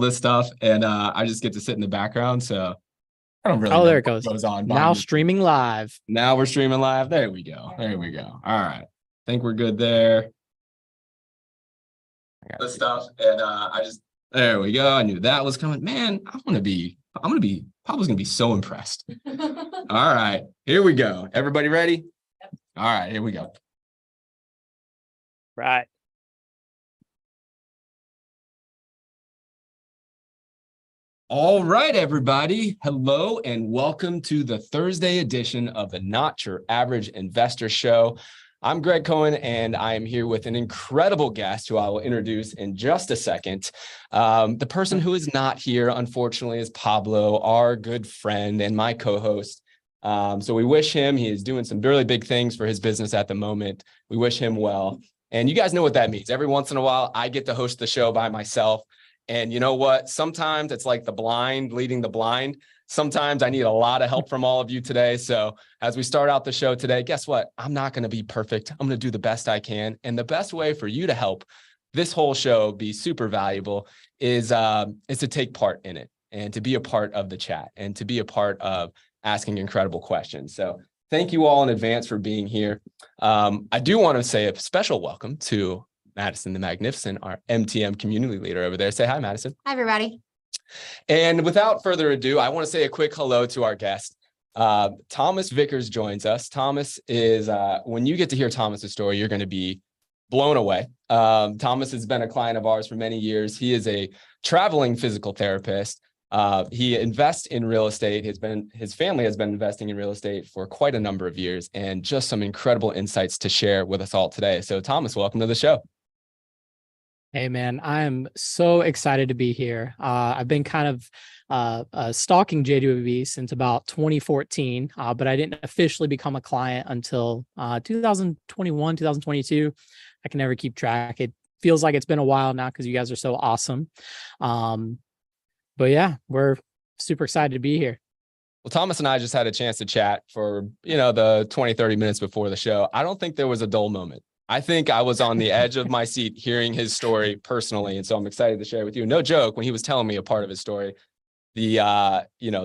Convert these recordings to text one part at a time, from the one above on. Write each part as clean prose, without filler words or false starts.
this stuff, and I just get to sit in the background, so I don't really Oh, know there it what goes. goes on Now behind the scenes. streaming live. Now we're streaming live. There we go. There we go. All right. Think we're good there. I got this stuff, and there we go. I knew that was coming. Man, I'm gonna be Pablo's gonna be so impressed. All right, here we go. Everybody ready? Yep. All right, here we go. Right. All right, everybody. Hello and welcome to the Thursday edition of the Not Your Average Investor Show. I'm Greg Cohen, and I am here with an incredible guest who I will introduce in just a second. The person who is not here, unfortunately, is Pablo, our good friend and my co-host. So we wish him, he is doing some really big things for his business at the moment. We wish him well. And you guys know what that means. Every once in a while, I get to host the show by myself. And you know what? Sometimes it's like the blind leading the blind. Sometimes I need a lot of help from all of you today. So as we start out the show today, guess what? I'm not going to be perfect. I'm going to do the best I can. And the best way for you to help this whole show be super valuable is to take part in it and to be a part of the chat and to be a part of asking incredible questions. So thank you all in advance for being here. I do want to say a special welcome to Madison the Magnificent, our MTM community leader over there. Say hi, Madison. Hi, everybody. And without further ado, I want to say a quick hello to our guest. Thomas Vickers joins us. Thomas is, when you get to hear Thomas's story, you're going to be blown away. Thomas has been a client of ours for many years. He is a traveling physical therapist. He invests in real estate. His family has been investing in real estate for quite a number of years, and just some incredible insights to share with us all today. So Thomas, welcome to the show. Hey, man, I am so excited to be here. I've been kind of stalking JWB since about 2014, but I didn't officially become a client until 2021, 2022. I can never keep track. It feels like it's been a while now because you guys are so awesome. But yeah, we're super excited to be here. Well, Thomas and I just had a chance to chat for, the 20, 30 minutes before the show. I don't think there was a dull moment. I think I was on the edge of my seat hearing his story personally. And so I'm excited to share with you. No joke, when he was telling me a part of his story, the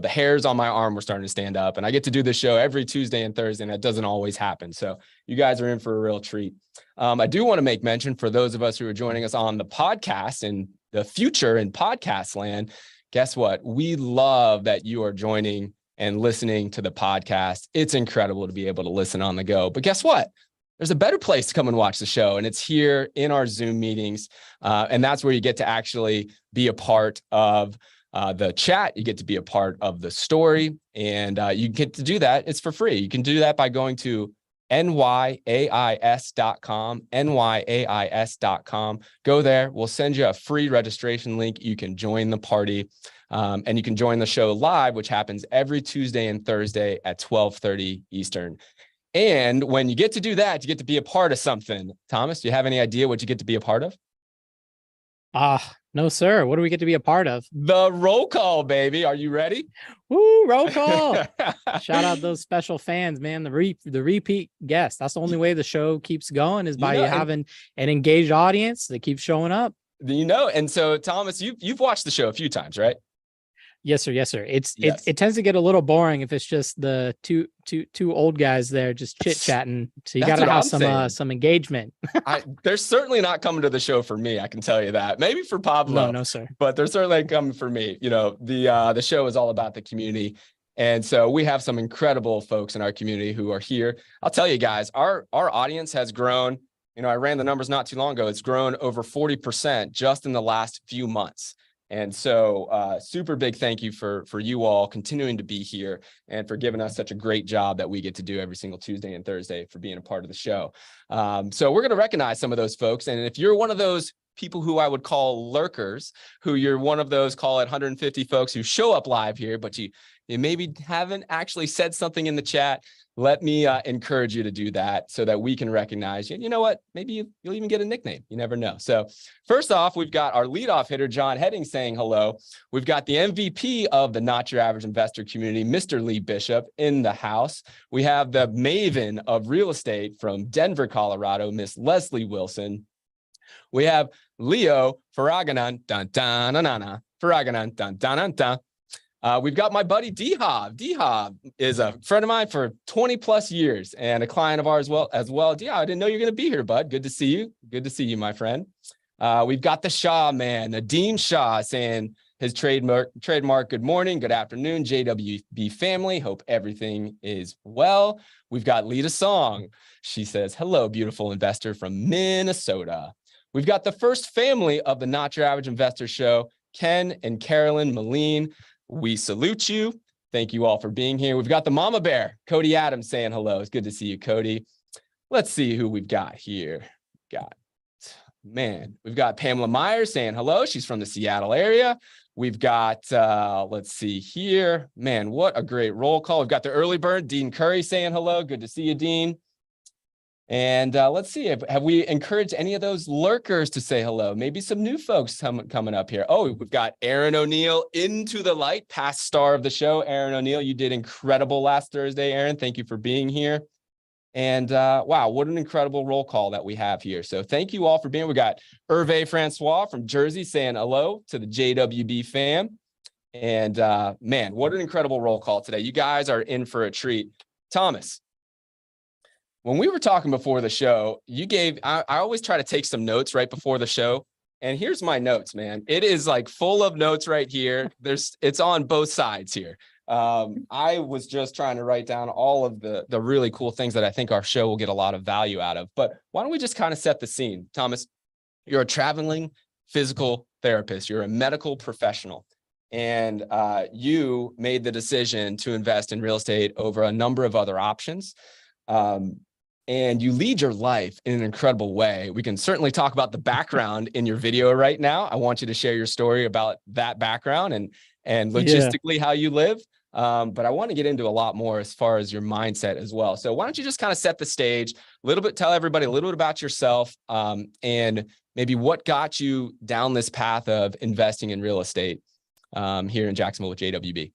hairs on my arm were starting to stand up. And I get to do this show every Tuesday and Thursday, and that doesn't always happen. So you guys are in for a real treat. I do want to make mention for those of us who are joining us on the podcast and the future in podcast land. Guess what? We love that you are joining and listening to the podcast. It's incredible to be able to listen on the go. But guess what? There's a better place to come and watch the show, and it's here in our Zoom meetings. And that's where you get to actually be a part of the chat. You get to be a part of the story, and you get to do that. It's for free. You can do that by going to nyais.com, nyais.com. Go there. We'll send you a free registration link. You can join the party, and you can join the show live, which happens every Tuesday and Thursday at 12:30 Eastern. And when you get to do that, you get to be a part of something. Thomas, do you have any idea what you get to be a part of? No, sir. What do we get to be a part of? The roll call, baby. Are you ready? Woo, roll call. Shout out those special fans, man. The repeat guests. That's the only way the show keeps going is by you having an engaged audience that keeps showing up. And so Thomas, you've watched the show a few times, right? Yes, sir. Yes, sir. It tends to get a little boring if it's just the two old guys there just chit chatting. So you got to have some engagement. They're certainly not coming to the show for me. I can tell you that. Maybe for Pablo. No, sir. But they're certainly coming for me. The show is all about the community, and so we have some incredible folks in our community who are here. I'll tell you guys, our audience has grown. I ran the numbers not too long ago. It's grown over 40% just in the last few months. And so super big thank you for you all continuing to be here and for giving us such a great job that we get to do every single Tuesday and Thursday for being a part of the show. So we're going to recognize some of those folks. And if you're one of those people who I would call lurkers, who you're one of those, call it 150 folks who show up live here, but you maybe haven't actually said something in the chat, let me encourage you to do that so that we can recognize you. You know what? Maybe you'll even get a nickname. You never know. So first off, we've got our leadoff hitter, John Heading, saying hello. We've got the MVP of the Not Your Average Investor community, Mr. Lee Bishop, in the house. We have the maven of real estate from Denver, Colorado, Miss Leslie Wilson. We have Leo Faraganan, We've got my buddy D-Hob. D-Hob is a friend of mine for 20 plus years and a client of ours as well. D-Hob, I didn't know you're going to be here, bud. Good to see you. Good to see you, my friend. We've got the Shaw man, Nadeem Shaw, saying his trademark, good morning, good afternoon, JWB family. Hope everything is well. We've got Lita Song. She says, hello, beautiful investor from Minnesota. We've got the first family of the Not Your Average Investor show, Ken and Carolyn Moline. We salute you. Thank you all for being here. We've got the mama bear, Cody Adams, saying hello. It's good to see you, Cody. Let's see who we've got here. We've got Pamela Myers saying hello. She's from the Seattle area. We've got, let's see here. Man, what a great roll call. We've got the early bird, Dean Curry, saying hello. Good to see you, Dean. And let's see, have we encouraged any of those lurkers to say hello? Maybe some new folks coming up here. Oh, we've got Aaron O'Neill into the light, past star of the show. Aaron O'Neill, you did incredible last Thursday, Aaron. Thank you for being here. And wow, what an incredible roll call that we have here. So thank you all for being. We got Hervé Francois from Jersey saying hello to the JWB fam. And man, what an incredible roll call today. You guys are in for a treat. Thomas, when we were talking before the show, I always try to take some notes right before the show. And here's my notes, man. It is like full of notes right here. It's on both sides here. I was just trying to write down all of the really cool things that I think our show will get a lot of value out of. But why don't we just kind of set the scene? Thomas, you're a traveling physical therapist. You're a medical professional. And you made the decision to invest in real estate over a number of other options. And you lead your life in an incredible way. We can certainly talk about the background in your video right now. I want you to share your story about that background and logistically how you live. But I want to get into a lot more as far as your mindset as well. So why don't you just kind of set the stage a little bit, tell everybody a little bit about yourself, and maybe what got you down this path of investing in real estate here in Jacksonville with JWB.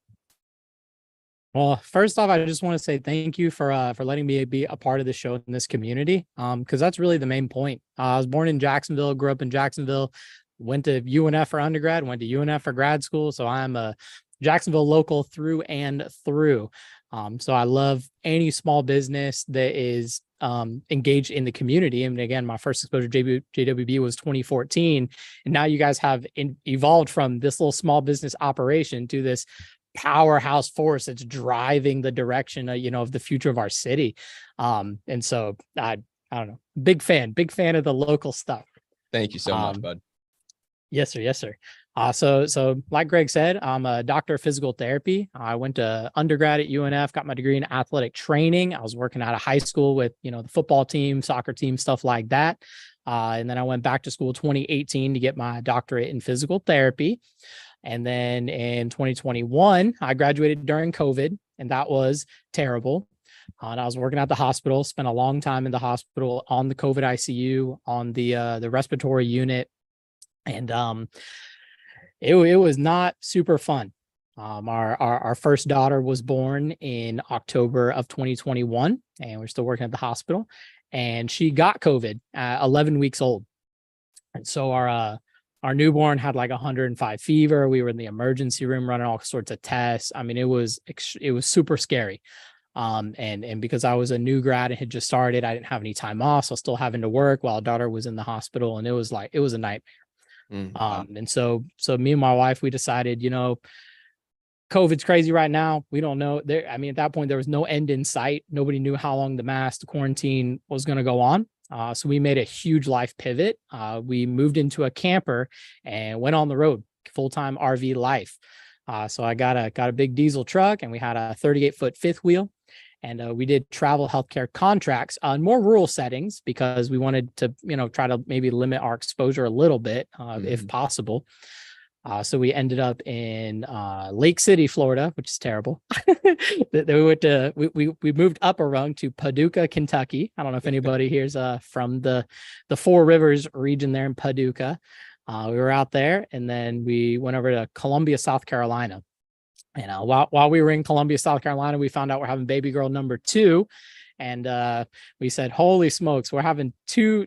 Well, first off, I just want to say thank you for letting me be a part of the show in this community, because that's really the main point. I was born in Jacksonville, grew up in Jacksonville, went to UNF for undergrad, went to UNF for grad school. So I'm a Jacksonville local through and through. So I love any small business that is engaged in the community. And again, my first exposure to JWB was 2014. And now you guys have evolved from this little small business operation to this powerhouse force that's driving the direction of the future of our city. And so I don't know, big fan of the local stuff. Thank you so much, bud. Yes, sir. So like Greg said, I'm a doctor of physical therapy. I went to undergrad at UNF, got my degree in athletic training. I was working out of high school with, the football team, soccer team, stuff like that. And then I went back to school 2018 to get my doctorate in physical therapy. And then in 2021, I graduated during COVID, and that was terrible. And I was working at the hospital, spent a long time in the hospital on the COVID ICU, on the respiratory unit. And it was not super fun. Our first daughter was born in October of 2021, and we're still working at the hospital. And she got COVID at 11 weeks old. And so our newborn had like 105 fever. We were in the emergency room running all sorts of tests. I mean, it was super scary. And because I was a new grad and had just started, I didn't have any time off. So I was still having to work while daughter was in the hospital. And it was a nightmare. Wow. And so me and my wife, we decided, COVID's crazy right now. We don't know there. I mean, at that point, there was no end in sight. Nobody knew how long the quarantine was going to go on. So we made a huge life pivot. We moved into a camper and went on the road, full-time RV life. So I got a big diesel truck, and we had a 38-foot fifth wheel. And we did travel healthcare contracts on more rural settings because we wanted to, try to maybe limit our exposure a little bit, if possible. So we ended up in Lake City, Florida, which is terrible. We moved up a rung to Paducah, Kentucky. I don't know if anybody here's from the Four Rivers region there in Paducah. We were out there, and then we went over to Columbia, South Carolina. And while we were in Columbia, South Carolina, we found out we're having baby girl number 2. And we said, holy smokes, we're having two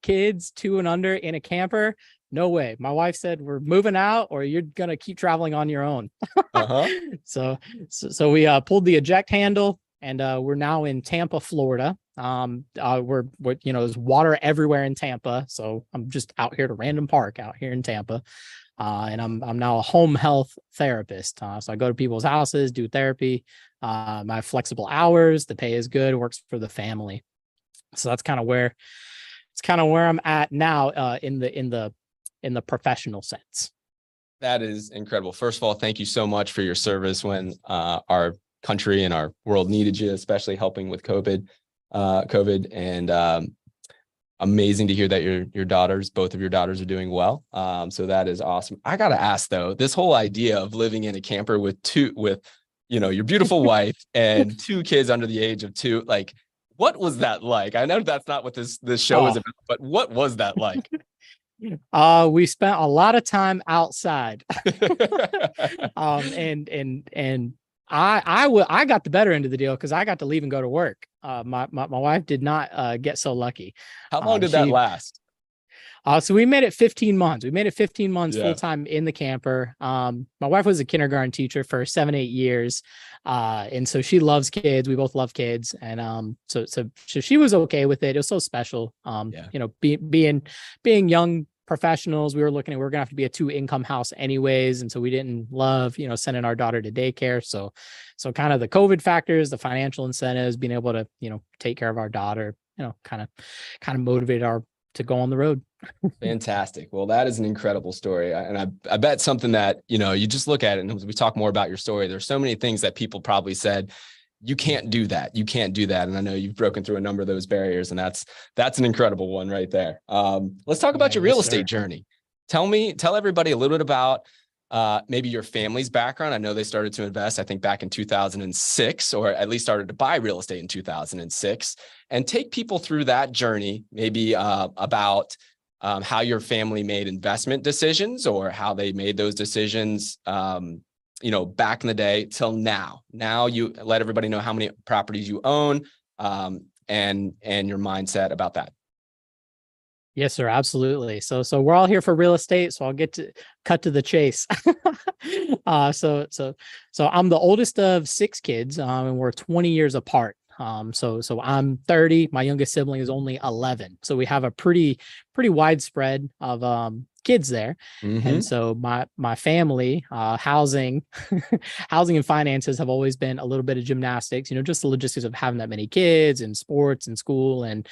kids, 2 and under, in a camper. no way. My wife said, we're moving out or you're going to keep traveling on your own. Uh-huh. So we pulled the eject handle, and we're now in Tampa, Florida. We're there's water everywhere in Tampa. So I'm just out here at a random park out here in Tampa. And I'm now a home health therapist. So I go to people's houses, do therapy. I have flexible hours. The pay is good, works for the family. So that's kind of where I'm at now, in the professional sense. That is incredible. First of all, thank you so much for your service when our country and our world needed you, especially helping with COVID. And amazing to hear that both of your daughters are doing well. So that is awesome. I got to ask though, this whole idea of living in a camper with your beautiful wife and two kids under the age of 2, like, what was that like? I know that's not what this show is about, but what was that like? We spent a lot of time outside. And I got the better end of the deal because I got to leave and go to work. My wife did not get so lucky. How long did that last? So we made it 15 months. We made it 15 months full time in the camper. My wife was a kindergarten teacher for 7-8 years. And so she loves kids. We both love kids. And so she was okay with it. It was so special. Being young professionals, we were looking at, we're gonna have to be a 2-income house anyways. And so we didn't love, sending our daughter to daycare. So kind of the COVID factors, the financial incentives, being able to, take care of our daughter, kind of motivated to go on the road. Fantastic. Well, that is an incredible story. And I bet something that, you just look at it, and as we talk more about your story, there's so many things that people probably said, you can't do that. You can't do that. And I know you've broken through a number of those barriers, and that's an incredible one right there. Let's talk about your real estate journey. Tell everybody a little bit about maybe your family's background. I know they started to invest, I think back in 2006, or at least started to buy real estate in 2006, and take people through that journey, maybe about how your family made investment decisions or how they made those decisions, back in the day till now. Now you let everybody know how many properties you own, and your mindset about that. Yes, sir. Absolutely. So we're all here for real estate. So I'll get to cut to the chase. So I'm the oldest of 6 kids, and we're 20 years apart. So I'm 30. My youngest sibling is only 11. So we have a pretty widespread of kids there. Mm-hmm. And so my family, housing and finances have always been a little bit of gymnastics, just the logistics of having that many kids and sports and school and,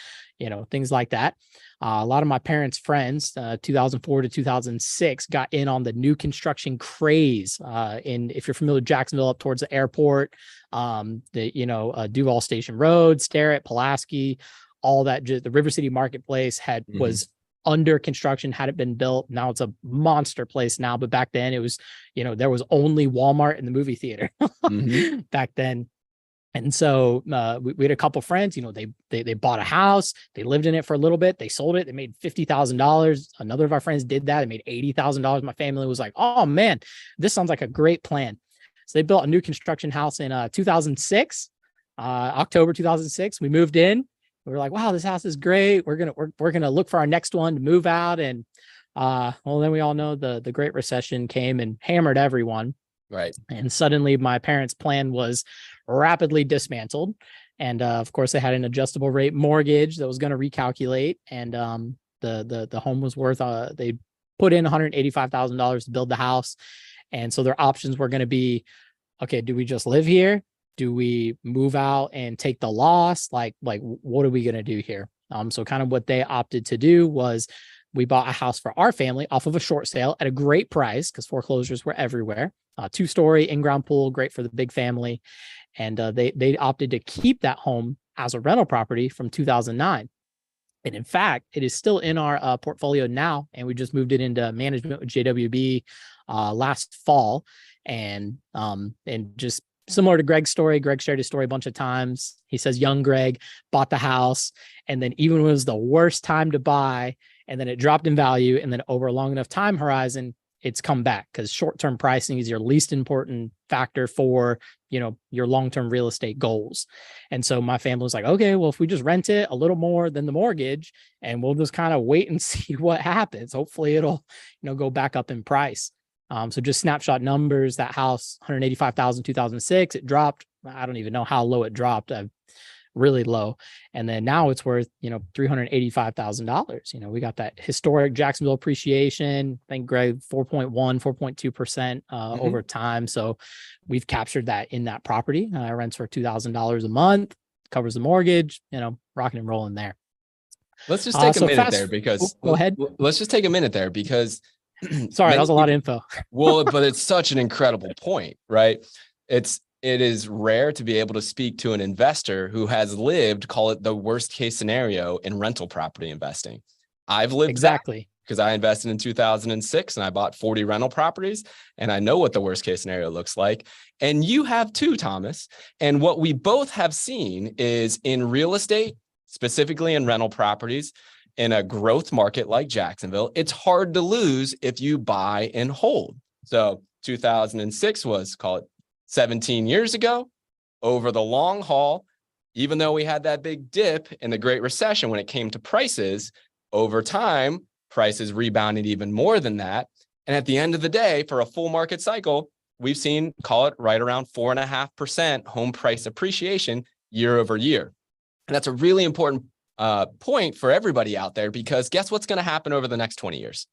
things like that. A lot of my parents' friends, 2004 to 2006, got in on the new construction craze. If you're familiar with Jacksonville, up towards the airport, Duval Station Road, Sterrett, Pulaski, all that. The River City Marketplace was under construction, hadn't been built. Now it's a monster place now, but back then it was, there was only Walmart in the movie theater back then. And so we had a couple friends, they bought a house, they lived in it for a little bit, they sold it, they made $50,000. Another of our friends did that, they made $80,000. My family was like, oh man, this sounds like a great plan. So they built a new construction house in 2006, October 2006. We moved in. We were like, wow, this house is great. We're gonna look for our next one to move out. And then we all know the Great Recession came and hammered everyone. Right. And suddenly my parents' plan was rapidly dismantled. And of course, they had an adjustable rate mortgage that was going to recalculate. And the home was worth, they put in $185,000 to build the house. And so their options were going to be, okay, do we just live here? Do we move out and take the loss? Like what are we going to do here? So kind of what they opted to do was we bought a house for our family off of a short sale at a great price because foreclosures were everywhere. 2-story in-ground pool, great for the big family. And they opted to keep that home as a rental property from 2009. And in fact, it is still in our portfolio now. And we just moved it into management with JWB last fall. And just similar to Greg's story, Greg shared his story a bunch of times. He says young Greg bought the house, and then even when it was the worst time to buy, and then it dropped in value, and then over a long enough time horizon, it's come back, because short-term pricing is your least important factor for, your long-term real estate goals. And so my family was like, okay, well, if we just rent it a little more than the mortgage and we'll just kind of wait and see what happens, hopefully it'll, go back up in price. So just snapshot numbers, that house, 185,000, 2006, it dropped. I don't even know how low it dropped. Really low. And then now it's worth, $385,000. We got that historic Jacksonville appreciation. I think, Greg, 4.1, 4.2% over time. So we've captured that in that property. Rents for $2,000 a month, covers the mortgage, rocking and rolling there. Let's just take a minute there because go ahead. Let's just take a minute there because sorry, that was a lot of info. Well, but it's such an incredible point, right? It is rare to be able to speak to an investor who has lived, call it the worst case scenario in rental property investing. I've lived exactly because I invested in 2006 and I bought 40 rental properties, and I know what the worst case scenario looks like. And you have too, Thomas. And what we both have seen is in real estate, specifically in rental properties, in a growth market like Jacksonville, it's hard to lose if you buy and hold. So 2006 was, call it 17 years ago. Over the long haul, even though we had that big dip in the Great Recession when it came to prices, over time, prices rebounded even more than that. And at the end of the day, for a full market cycle, we've seen, call it right around 4.5% home price appreciation year over year. And that's a really important point for everybody out there, because guess what's going to happen over the next 20 years?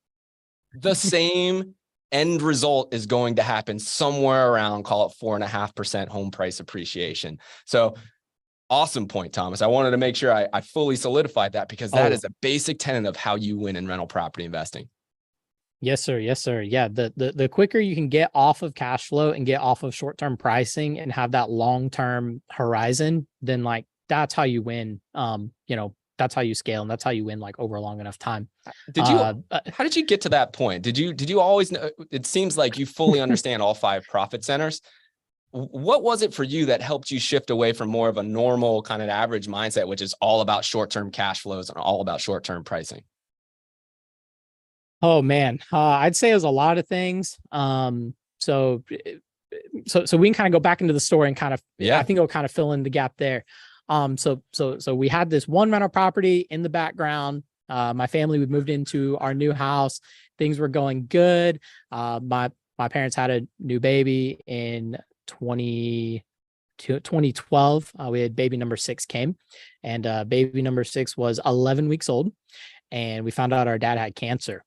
The same end result is going to happen somewhere around, call it 4.5% home price appreciation. So awesome point, Thomas. I wanted to make sure I fully solidified that, because that is a basic tenet of how you win in rental property investing. Yes, sir. Yes, sir. Yeah. The quicker you can get off of cash flow and get off of short-term pricing and have that long-term horizon, then that's how you win. That's how you scale, and that's how you win over a long enough time. How did you get to that point? Did you always know? It seems like you fully understand all 5 profit centers. What was it for you that helped you shift away from more of a normal kind of average mindset, which is all about short-term cash flows and all about short-term pricing? Oh man, I'd say it was a lot of things. So we can kind of go back into the story and kind of, I think it'll kind of fill in the gap there. So we had this one rental property in the background. My family, we moved into our new house. Things were going good. My parents had a new baby in 2012. We had baby number 6 came, and baby number 6 was 11 weeks old. And we found out our dad had cancer.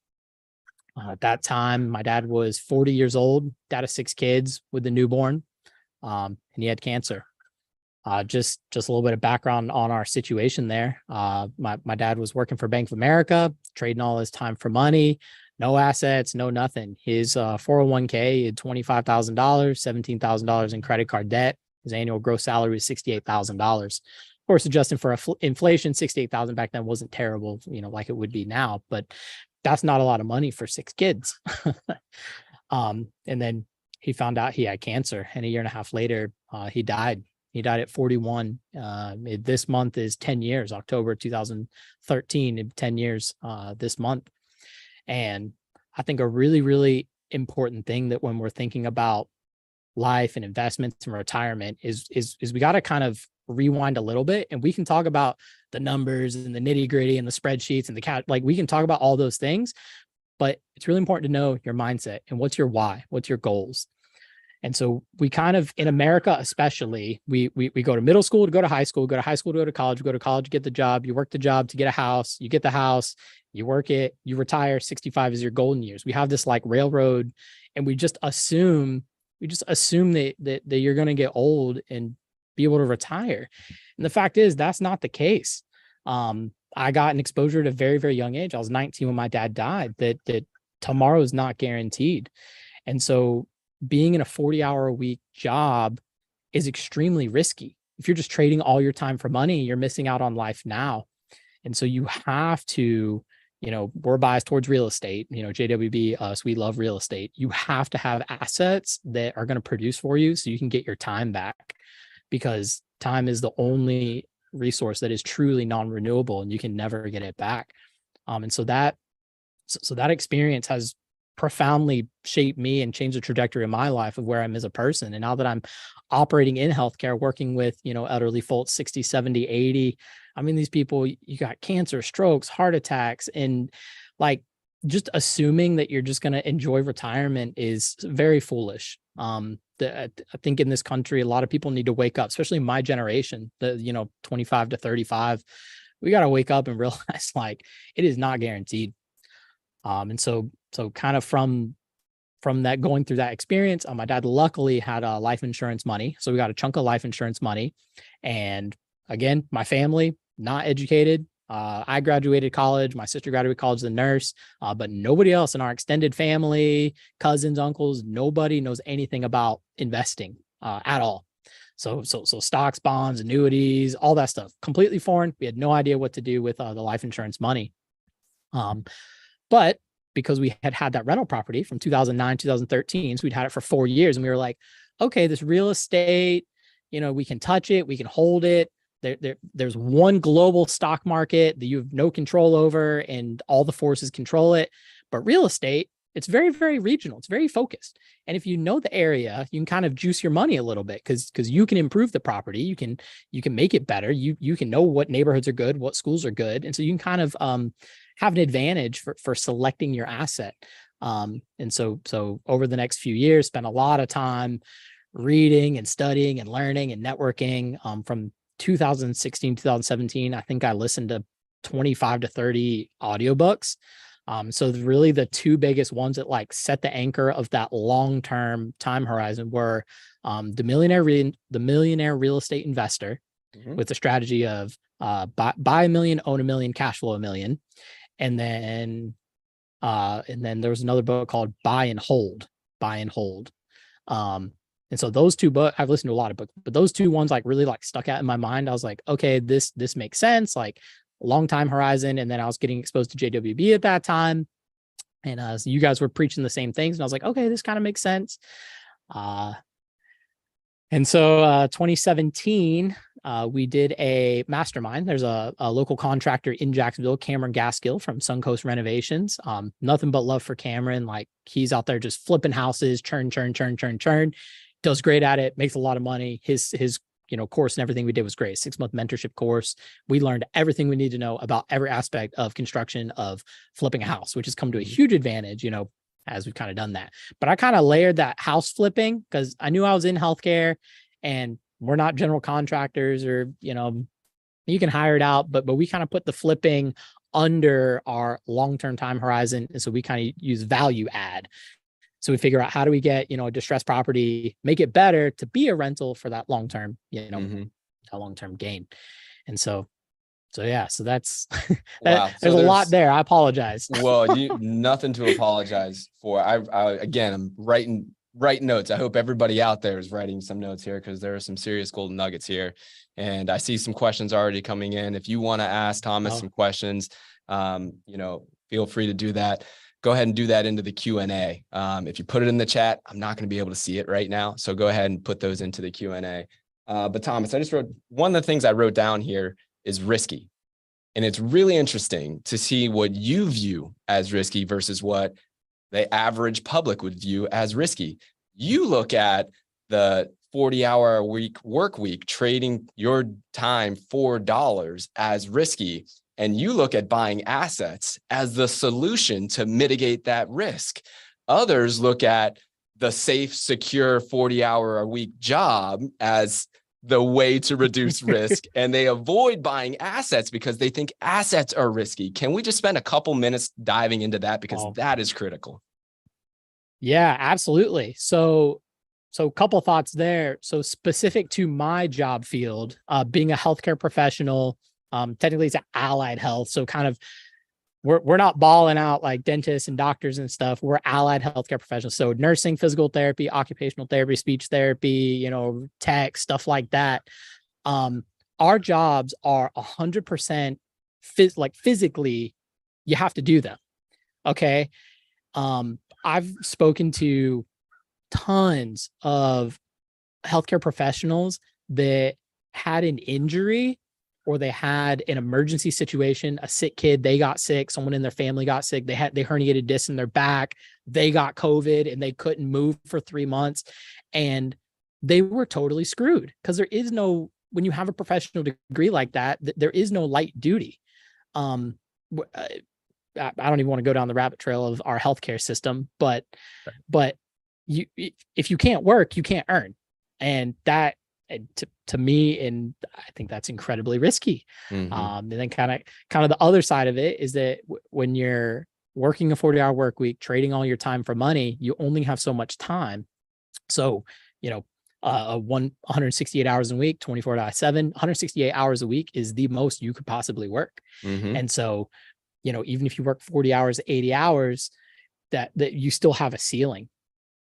At that time, my dad was 40 years old, dad of 6 kids with the newborn, and he had cancer. Just a little bit of background on our situation there. My dad was working for Bank of America, trading all his time for money, no assets, no nothing. His 401k had $25,000, $17,000 in credit card debt. His annual gross salary was $68,000. Of course, adjusting for inflation, $68,000 back then wasn't terrible, like it would be now, but that's not a lot of money for 6 kids. And then he found out he had cancer, and a year and a half later, he died. He died at 41. This month is 10 years, October 2013, 10 years this month. And I think a really, really important thing that when we're thinking about life and investments and retirement is we got to kind of rewind a little bit, and we can talk about the numbers and the nitty gritty and the spreadsheets and we can talk about all those things, but it's really important to know your mindset and what's your why, what's your goals. And so we kind of, in America especially, we go to middle school to go to high school, go to high school to go to college, go to college to get the job, you work the job to get a house, you get the house, you work it, you retire, 65 is your golden years. We have this railroad, and we just assume that you're going to get old and be able to retire. And the fact is, that's not the case. I got an exposure at a very, very young age. I was 19 when my dad died, that tomorrow is not guaranteed. And so being in a 40-hour-a-week job is extremely risky. If you're just trading all your time for money, you're missing out on life now. And so you have to, we're biased towards real estate, JWB, us, we love real estate. You have to have assets that are going to produce for you so you can get your time back, because time is the only resource that is truly non-renewable, and you can never get it back. And so that experience has profoundly shaped me and changed the trajectory of my life of where I'm as a person. And now that I'm operating in healthcare, working with, elderly folks, 60, 70, 80, I mean, these people, you got cancer, strokes, heart attacks, and like just assuming that you're just going to enjoy retirement is very foolish. I think in this country, a lot of people need to wake up, especially my generation, 25 to 35. We got to wake up and realize like it is not guaranteed. And so kind of from that, going through that experience, my dad luckily had life insurance money. So we got a chunk of life insurance money. And again, my family, not educated. I graduated college. My sister graduated college as a nurse, but nobody else in our extended family, cousins, uncles, nobody knows anything about investing at all. So stocks, bonds, annuities, all that stuff, completely foreign. We had no idea what to do with the life insurance money. But because we had that rental property from 2009, 2013, so we'd had it for 4 years, and we were like, okay, this real estate, we can touch it, we can hold it. There's one global stock market that you have no control over, and all the forces control it. But real estate, it's very, very regional. It's very focused. And if you know the area, you can kind of juice your money a little bit because you can improve the property. You can make it better. You can know what neighborhoods are good, what schools are good. And so you can kind of have an advantage for selecting your asset. And so over the next few years, spent a lot of time reading and studying and learning and networking. From 2016, 2017, I think I listened to 25 to 30 audiobooks. So really the two biggest ones that like set the anchor of that long-term time horizon were the Millionaire Real Estate Investor, with the strategy of buy $1 million, own $1 million, cash flow $1 million. And then there was another book called Buy and Hold. And so those two books, I've listened to a lot of books, but those two ones like really like stuck out in my mind. I was like, okay, this makes sense. Like long time horizon. And then I was getting exposed to JWB at that time. And so you guys were preaching the same things. And I was like, okay, this kind of makes sense. And so 2017, we did a mastermind. There's a local contractor in Jacksonville, Cameron Gaskill from Suncoast Renovations. Nothing but love for Cameron. Like he's out there just flipping houses, churn. Does great at it, makes a lot of money. His course and everything we did was great. 6-month mentorship course. We learned everything we need to know about every aspect of construction of flipping a house, which has come to a huge advantage, as we've kind of done that. But I kind of layered that house flipping because I knew I was in healthcare and we're not general contractors or, you can hire it out, but we kind of put the flipping under our long-term time horizon. And so we kind of use value add. So we figure out how do we get, a distressed property, make it better to be a rental for that long-term, a long-term gain. And so that's, wow. there's a lot there. I apologize. Well, nothing to apologize for. Again, I'm writing notes. I hope everybody out there is writing some notes here because there are some serious golden nuggets here. And I see some questions already coming in. If you want to ask Thomas some questions, feel free to do that. Go ahead and do that into the Q&A. If you put it in the chat, I'm not going to be able to see it right now. So go ahead and put those into the Q&A. But Thomas, I just wrote, one of the things I wrote down here is risky. And it's really interesting to see what you view as risky versus what the average public would view as risky. You look at the 40-hour-a-week work week, trading your time for dollars as risky. And you look at buying assets as the solution to mitigate that risk. Others look at the safe, secure 40-hour-a-week job as the way to reduce risk, and they avoid buying assets because they think assets are risky. Can we just spend a couple minutes diving into that? Because that is critical. Yeah, absolutely. So a couple thoughts there. So specific to my job field, being a healthcare professional, technically it's allied health. So kind of we're not balling out like dentists and doctors and stuff. We're allied healthcare professionals. So nursing, physical therapy, occupational therapy, speech therapy, tech, stuff like that. Our jobs are 100% physically, you have to do them. Okay. I've spoken to tons of healthcare professionals that had an injury or they had an emergency situation, a sick kid, they got sick, someone in their family got sick, they herniated discs in their back, they got COVID and they couldn't move for 3 months, and they were totally screwed because there is no, when you have a professional degree like that, there is no light duty. I don't even want to go down the rabbit trail of our healthcare system, but you, if you can't work, you can't earn. And that, to me, and I think that's incredibly risky. And then kind of the other side of it is that when you're working a 40-hour work week, trading all your time for money, you only have so much time. So, 168 hours a week, 24/7, 168 hours a week is the most you could possibly work. And so, even if you work 40 hours, 80 hours, that you still have a ceiling.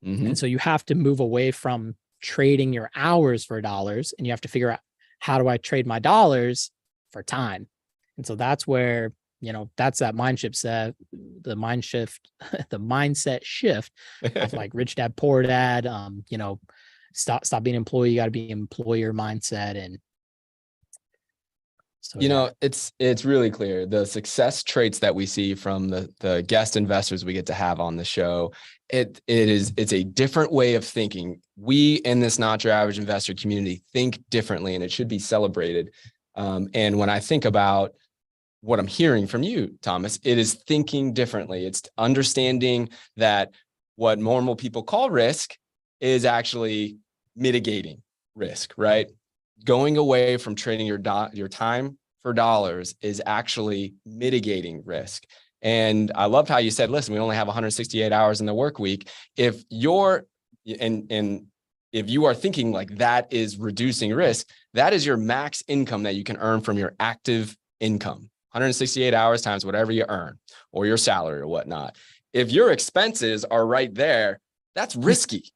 And so you have to move away from trading your hours for dollars, and you have to figure out, how do I trade my dollars for time? And so that's where, that's that mindset shift of like Rich Dad Poor Dad. Stop being an employee, you got to be employer mindset. And so, it's really clear, the success traits that we see from the guest investors we get to have on the show. It's a different way of thinking. We in this Not Your Average Investor community think differently, and it should be celebrated. And when I think about what I'm hearing from you, Thomas, it is thinking differently. It's understanding that what normal people call risk is actually mitigating risk, right? Going away from trading your time for dollars is actually mitigating risk. And I loved how you said, listen, we only have 168 hours in the work week. If you're, and if you are thinking like that is reducing risk, that is your max income that you can earn from your active income, 168 hours times whatever you earn or your salary or whatnot. If your expenses are right there, that's risky.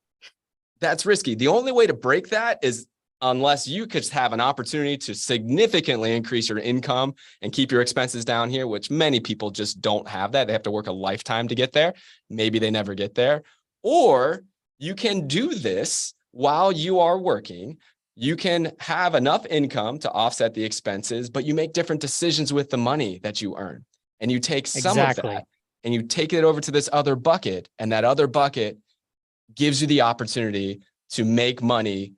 That's risky. The only way to break that is unless you could have an opportunity to significantly increase your income and keep your expenses down here, which many people just don't have that. They have to work a lifetime to get there. Maybe they never get there. Or you can do this while you are working. You can have enough income to offset the expenses, but you make different decisions with the money that you earn. And you take some of that and you take it over to this other bucket, and that other bucket gives you the opportunity to make money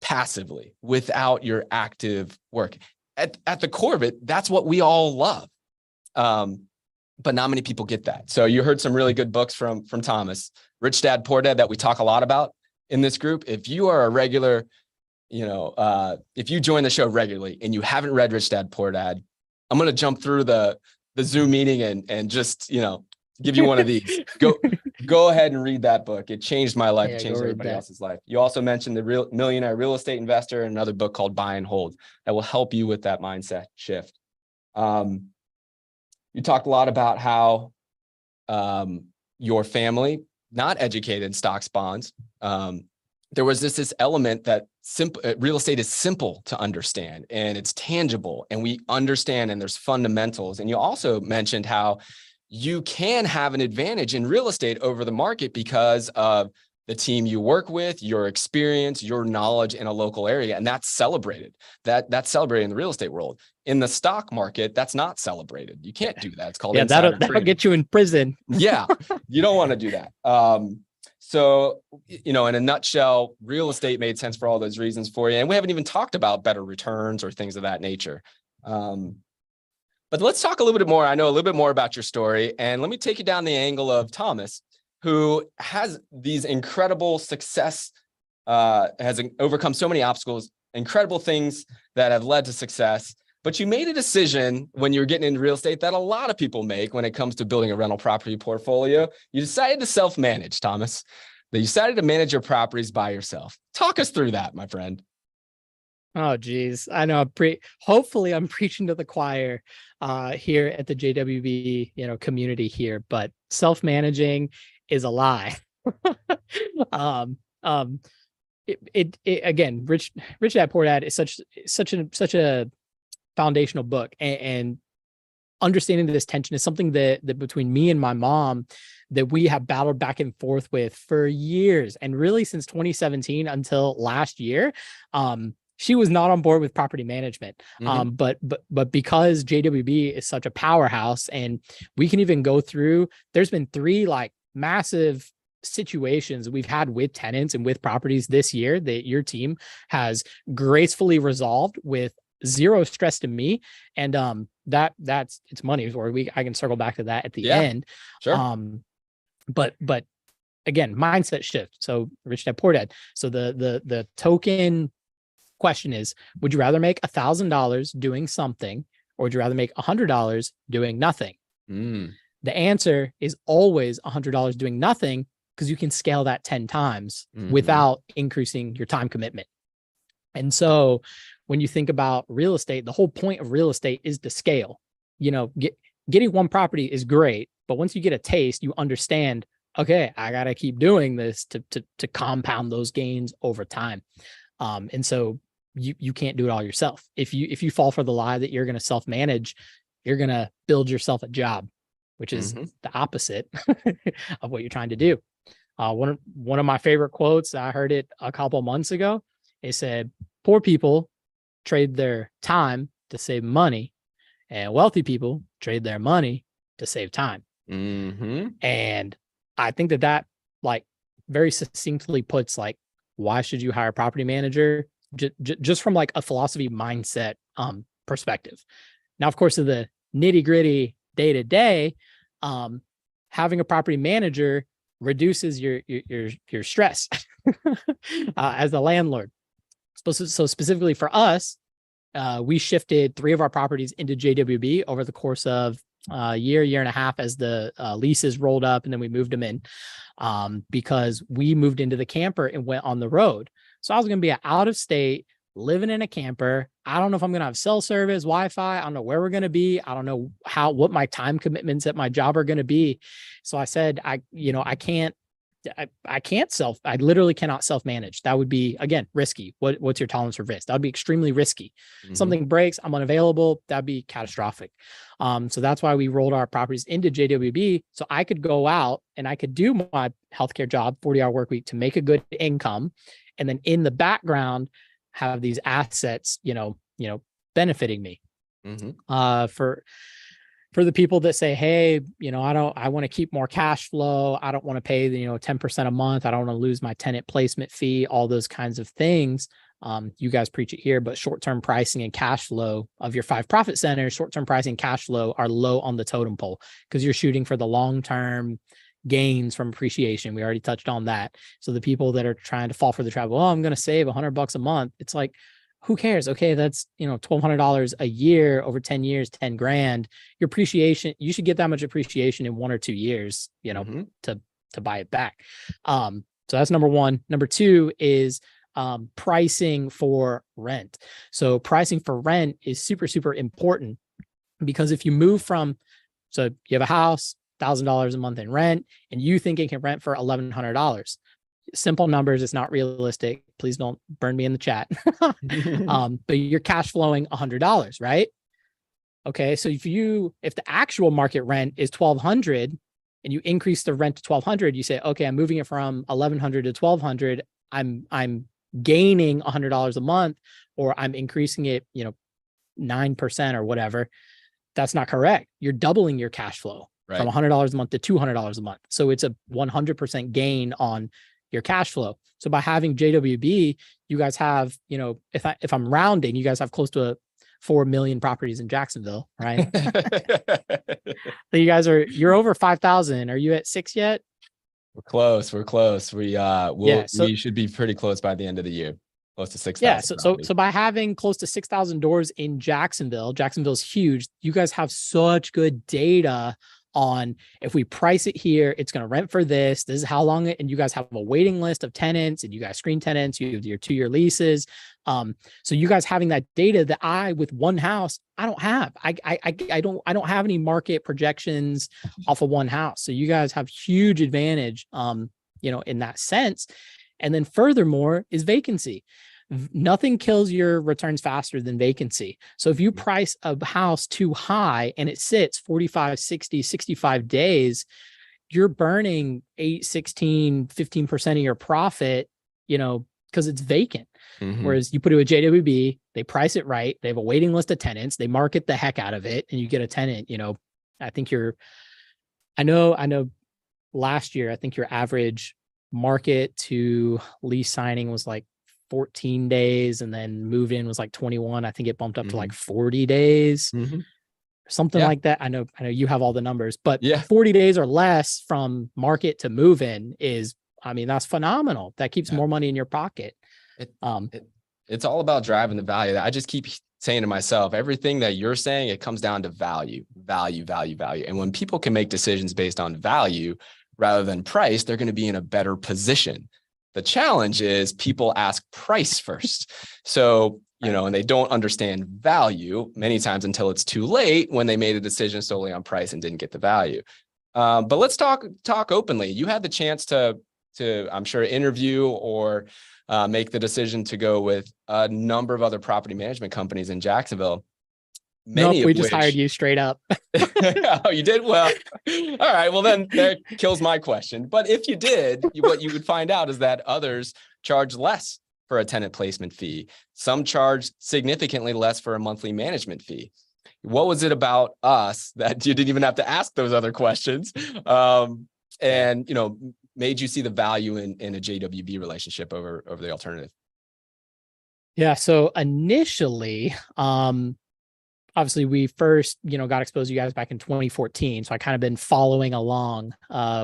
passively without your active work. At the core of it, that's what we all love. But not many people get that. So you heard some really good books from Thomas, Rich Dad, Poor Dad, that we talk a lot about in this group. If you are a regular, if you join the show regularly and you haven't read Rich Dad, Poor Dad, I'm going to jump through the Zoom meeting and just, give you one of these. Go ahead and read that book. It changed my life. It changed everybody else's life. You also mentioned the Millionaire Real Estate Investor and another book called Buy and Hold that will help you with that mindset shift. You talked a lot about how your family, not educated in stocks, bonds. There was this element that real estate is simple to understand and it's tangible and we understand, and there's fundamentals. And you also mentioned how you can have an advantage in real estate over the market because of the team you work with, your experience, your knowledge in a local area. And that's celebrated. That's celebrated in the real estate world. In the stock market, that's not celebrated. You can't do that. It's called insider that'll get you in prison. Yeah, you don't want to do that. So, in a nutshell, real estate made sense for all those reasons for you. And we haven't even talked about better returns or things of that nature. But let's talk a little bit more. I know a little bit more about your story. And let me take you down the angle of Thomas, who has these incredible success, has overcome so many obstacles, incredible things that have led to success. But you made a decision when you were getting into real estate that a lot of people make when it comes to building a rental property portfolio. You decided to self-manage, Thomas. You decided to manage your properties by yourself. Talk us through that, my friend. Oh, geez. I know. Hopefully I'm preaching to the choir here at the JWB, community here, but self-managing is a lie. Again, Rich Dad Poor Dad is such a foundational book, and understanding this tension is something that between me and my mom that we have battled back and forth with for years, and really since 2017 until last year. She was not on board with property management. But because JWB is such a powerhouse, and we can even go through, there's been 3 massive situations we've had with tenants and with properties this year that your team has gracefully resolved with zero stress to me. And that's it's money, or I can circle back to that at the end. Sure. But again, mindset shift. So rich dad, poor dad. So the token question is, would you rather make $1,000 doing something, or would you rather make $100 doing nothing? The answer is always $100 doing nothing, because you can scale that 10 times without increasing your time commitment. And so when you think about real estate, the whole point of real estate is to scale. You know, getting one property is great, but once you get a taste, you understand, okay, I got to keep doing this to compound those gains over time. And so you can't do it all yourself. If you fall for the lie that you're going to self-manage, you're going to build yourself a job, which is the opposite of what you're trying to do. One of my favorite quotes, I heard it a couple months ago. It said, poor people trade their time to save money, and wealthy people trade their money to save time. And I think that like very succinctly puts like, why should you hire a property manager? Just from like a philosophy mindset perspective. Now, of course, of the nitty gritty day to day, having a property manager reduces your stress as a landlord. So specifically for us, we shifted 3 of our properties into JWB over the course of a year and a half as the leases rolled up, and then we moved them in because we moved into the camper and went on the road. So I was going to be out of state, living in a camper. I don't know if I'm going to have cell service, Wi-Fi. I don't know where we're going to be. I don't know what my time commitments at my job are going to be. So I said, I literally cannot self-manage. That would be, again, risky. What's your tolerance for risk? That would be extremely risky. Something breaks, I'm unavailable. That'd be catastrophic. So that's why we rolled our properties into JWB. So I could go out and I could do my healthcare job, 40-hour work week, to make a good income. And then in the background, have these assets, benefiting me. For the people that say, hey, I want to keep more cash flow. I don't want to pay 10% a month. I don't want to lose my tenant placement fee, all those kinds of things. You guys preach it here, but short-term pricing and cash flow of your 5 profit centers, short-term pricing and cash flow are low on the totem pole because you're shooting for the long-term gains from appreciation. We already touched on that. So the people that are trying to fall for the trap, I'm going to save $100 a month. It's like, who cares? Okay, that's $1,200 a year over 10 years, 10 grand. Your appreciation, you should get that much appreciation in 1 or 2 years, to buy it back. So that's number one. Number 2 is pricing for rent. So pricing for rent is super, super important because if you move so you have a house, $1,000 a month in rent, and you think it can rent for $1,100. Simple numbers, it's not realistic. Please don't burn me in the chat. But you're cash flowing $100, right? Okay, so if the actual market rent is $1,200 and you increase the rent to $1,200, you say, okay, I'm moving it from $1,100 to $1,200. I'm gaining $100 a month, or I'm increasing it, 9% or whatever. That's not correct. You're doubling your cash flow from $100 a month to $200 a month. So it's a 100% gain on your cash flow. So by having JWB, you guys have, if I'm rounding, you guys have close to 4 million properties in Jacksonville, right? So you're over 5,000. Are you at 6 yet? We're close. We should be pretty close by the end of the year. Close to 6,000. Yeah. So by having close to 6,000 doors in Jacksonville's huge. You guys have such good data on if we price it here, it's going to rent for this. This is how long and you guys have a waiting list of tenants, and you guys screen tenants. You have your 2-year leases. So you guys having that data that with one house, I don't have. I don't have any market projections off of one house. So you guys have huge advantage, in that sense. And then furthermore is vacancy. Nothing kills your returns faster than vacancy. So if you price a house too high and it sits 45, 60, 65 days, you're burning 8, 16, 15% of your profit, because it's vacant. Whereas you put it with JWB, they price it right. They have a waiting list of tenants. They market the heck out of it, and you get a tenant, I know last year, I think your average market to lease signing was like 14 days, and then move in was like 21. I think it bumped up to like 40 days, something like that. I know you have all the numbers, but 40 days or less from market to move in is, I mean, that's phenomenal. That keeps more money in your pocket. It's all about driving the value. I just keep saying to myself, everything that you're saying, it comes down to value. And when people can make decisions based on value rather than price, they're going to be in a better position. The challenge is people ask price first. So, and they don't understand value many times until it's too late when they made a decision solely on price and didn't get the value. But let's talk openly. You had the chance to I'm sure, interview or make the decision to go with a number of other property management companies in Jacksonville. We just hired you straight up. Oh, you did? Well, all right. Well, then that kills my question. But if you did, what you would find out is that others charge less for a tenant placement fee. Some charge significantly less for a monthly management fee. What was it about us that you didn't even have to ask those other questions? And, made you see the value in a JWB relationship over the alternative? Yeah. So initially, obviously we first, got exposed to you guys back in 2014. So I kind of been following along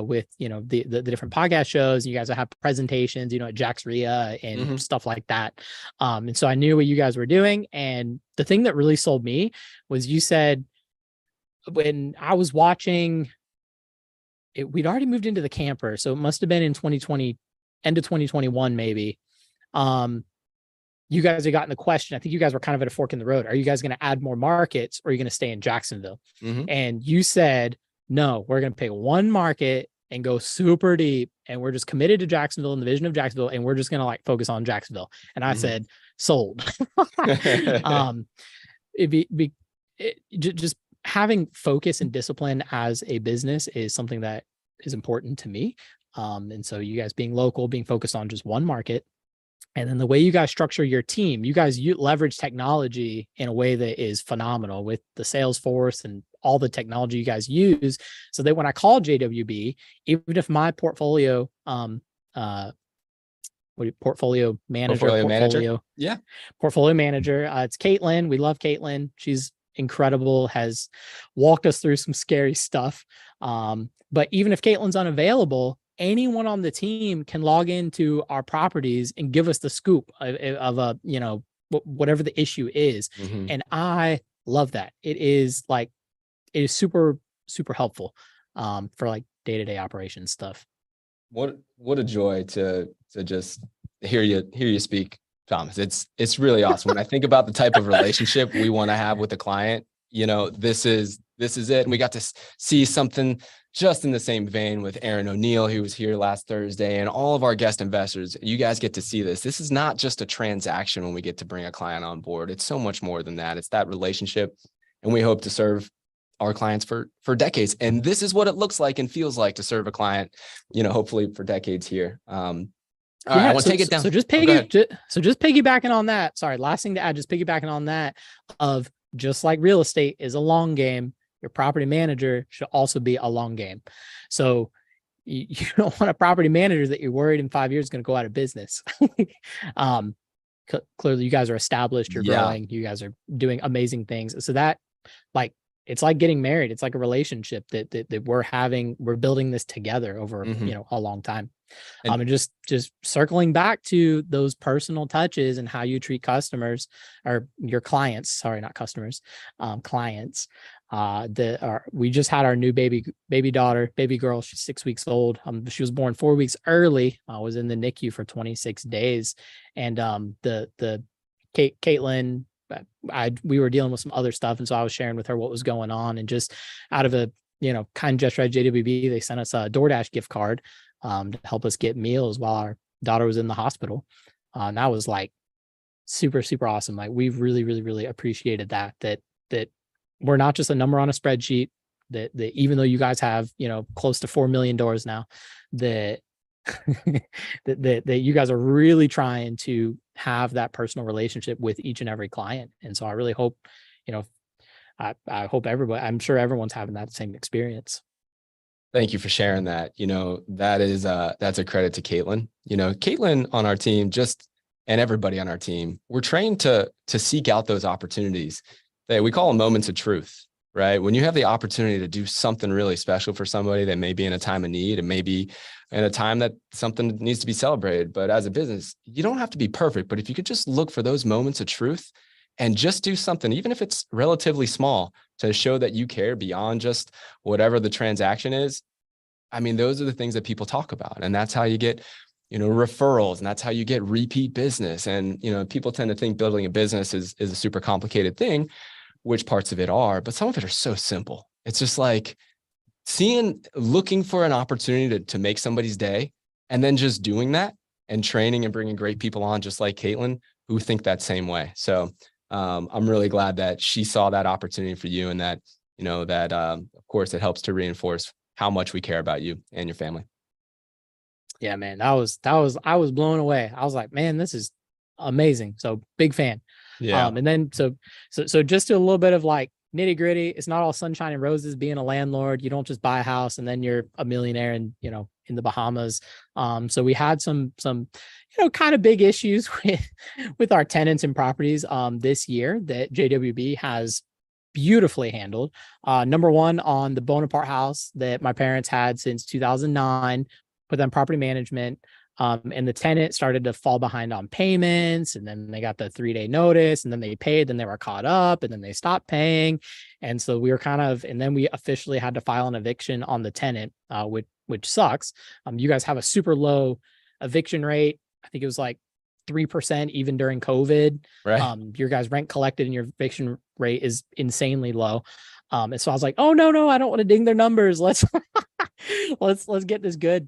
with, the different podcast shows. You guys have presentations, at JaxREA and stuff like that. And so I knew what you guys were doing. And the thing that really sold me was you said, when I was watching, we'd already moved into the camper. So it must have been in 2020, end of 2021, maybe. You guys had gotten the question. I think you guys were kind of at a fork in the road. Are you guys going to add more markets, or are you going to stay in Jacksonville? And you said, no, we're going to pick one market and go super deep. And we're just committed to Jacksonville and the vision of Jacksonville. And we're just going to focus on Jacksonville. And I said, sold. Just having focus and discipline as a business is something that is important to me. And so you guys being local, being focused on just one market, and then the way you guys structure your team, you leverage technology in a way that is phenomenal with the Salesforce and all the technology you guys use, so that when I call JWB, even if my portfolio manager, portfolio manager, it's Caitlin. We love Caitlin. She's incredible, has walked us through some scary stuff. But even if Caitlin's unavailable, anyone on the team can log into our properties and give us the scoop of whatever the issue is. And I love that. It is super, super helpful for day-to-day operations stuff. What a joy to just hear you speak, Thomas. It's really awesome. When I think about the type of relationship we want to have with the client, this is it. And we got to see something just in the same vein with Aaron O'Neill, who was here last Thursday, and all of our guest investors. You guys get to see this. This is not just a transaction when we get to bring a client on board. It's so much more than that. It's that relationship. And we hope to serve our clients for decades. And this is what it looks like and feels like to serve a client, hopefully for decades here. All right, I want to take it down. So just piggybacking on that. Sorry, last thing to add, just piggybacking on that, of just like real estate is a long game, your property manager should also be a long game. So you don't want a property manager that you're worried in 5 years is going to go out of business. Clearly you guys are established, you're growing, you guys are doing amazing things. So that it's like getting married. It's like a relationship that we're building this together over, a long time. And just circling back to those personal touches and how you treat customers, or your clients, sorry, not customers, clients. We just had our new baby girl. She's 6 weeks old. She was born 4 weeks early. I was in the NICU for 26 days. And Caitlin, we were dealing with some other stuff. And so I was sharing with her what was going on, and just out of a, kind gesture at JWB, they sent us a DoorDash gift card to help us get meals while our daughter was in the hospital. And that was super, super awesome. We really, really, really appreciated that we're not just a number on a spreadsheet, that even though you guys have, close to $4 million now, that you guys are really trying to have that personal relationship with each and every client. And so I really hope, I hope everybody, I'm sure everyone's having that same experience. Thank you for sharing that. That is that's a credit to Caitlin. Caitlin on our team, and everybody on our team, we're trained to seek out those opportunities that we call them moments of truth, right? When you have the opportunity to do something really special for somebody that may be in a time of need and maybe in a time that something needs to be celebrated. But as a business, you don't have to be perfect, but if you could just look for those moments of truth and just do something, even if it's relatively small, to show that you care beyond just whatever the transaction is. I mean, those are the things that people talk about. And that's how you get, referrals, and that's how you get repeat business. And, people tend to think building a business is a super complicated thing, which parts of it are, but some of it are so simple. It's just like looking for an opportunity to make somebody's day, and then just doing that and training and bringing great people on, just like Caitlin, who think that same way. So I'm really glad that she saw that opportunity for you, and that, of course, it helps to reinforce how much we care about you and your family. Yeah, man, I was blown away. I was like, man, this is amazing. So big fan. Yeah. And then so just a little bit of like nitty gritty. It's not all sunshine and roses being a landlord. You don't just buy a house and then you're a millionaire and, in the Bahamas. So we had some, kind of big issues with our tenants and properties this year that JWB has beautifully handled. Number one, on the Bonaparte house that my parents had since 2009, put on property management. And the tenant started to fall behind on payments, and then they got the 3-day notice, and then they paid, then they were caught up, and then they stopped paying. And so we were and then we officially had to file an eviction on the tenant, which sucks. You guys have a super low eviction rate. I think it was like 3% even during COVID. Right. Your guys' rent collected and your eviction rate is insanely low. And so I was like, oh no, I don't want to ding their numbers. Let's get this good.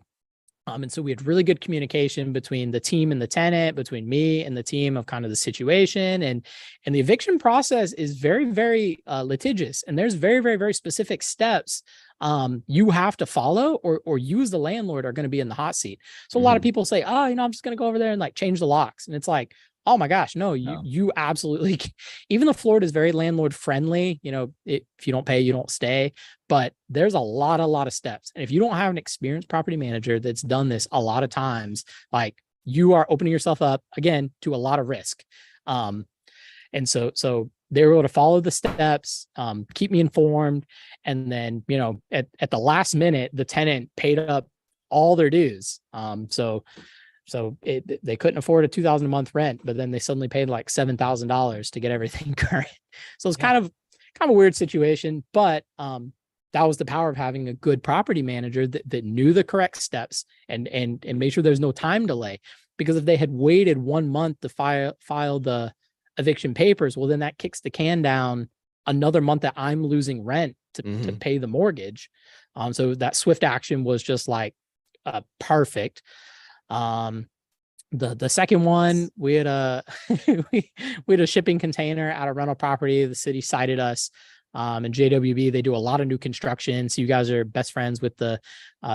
And so we had really good communication between the team and the tenant, between me and the team, of kind of the situation. And the eviction process is very, very litigious. And there's very, very, very specific steps you have to follow, or you as the landlord are going to be in the hot seat. So a lot of people say, oh, I'm just going to go over there and like change the locks. And it's like, oh my gosh, no, you absolutely, even though Florida is very landlord friendly, if you don't pay, you don't stay, but there's a lot of steps. And if you don't have an experienced property manager that's done this a lot of times, like, you are opening yourself up again to a lot of risk. And so they were able to follow the steps, keep me informed. And then, at the last minute, the tenant paid up all their dues. So they couldn't afford a $2,000 a month rent, but then they suddenly paid like $7,000 to get everything current. So it's kind of a weird situation, but that was the power of having a good property manager that knew the correct steps and made sure there's no time delay. Because if they had waited 1 month to file the eviction papers, well, then that kicks the can down another month that I'm losing rent to pay the mortgage. So that swift action was just like perfect. The second one, we had a we had a shipping container at a rental property. The city cited us. And JWB, they do a lot of new construction. So you guys are best friends with the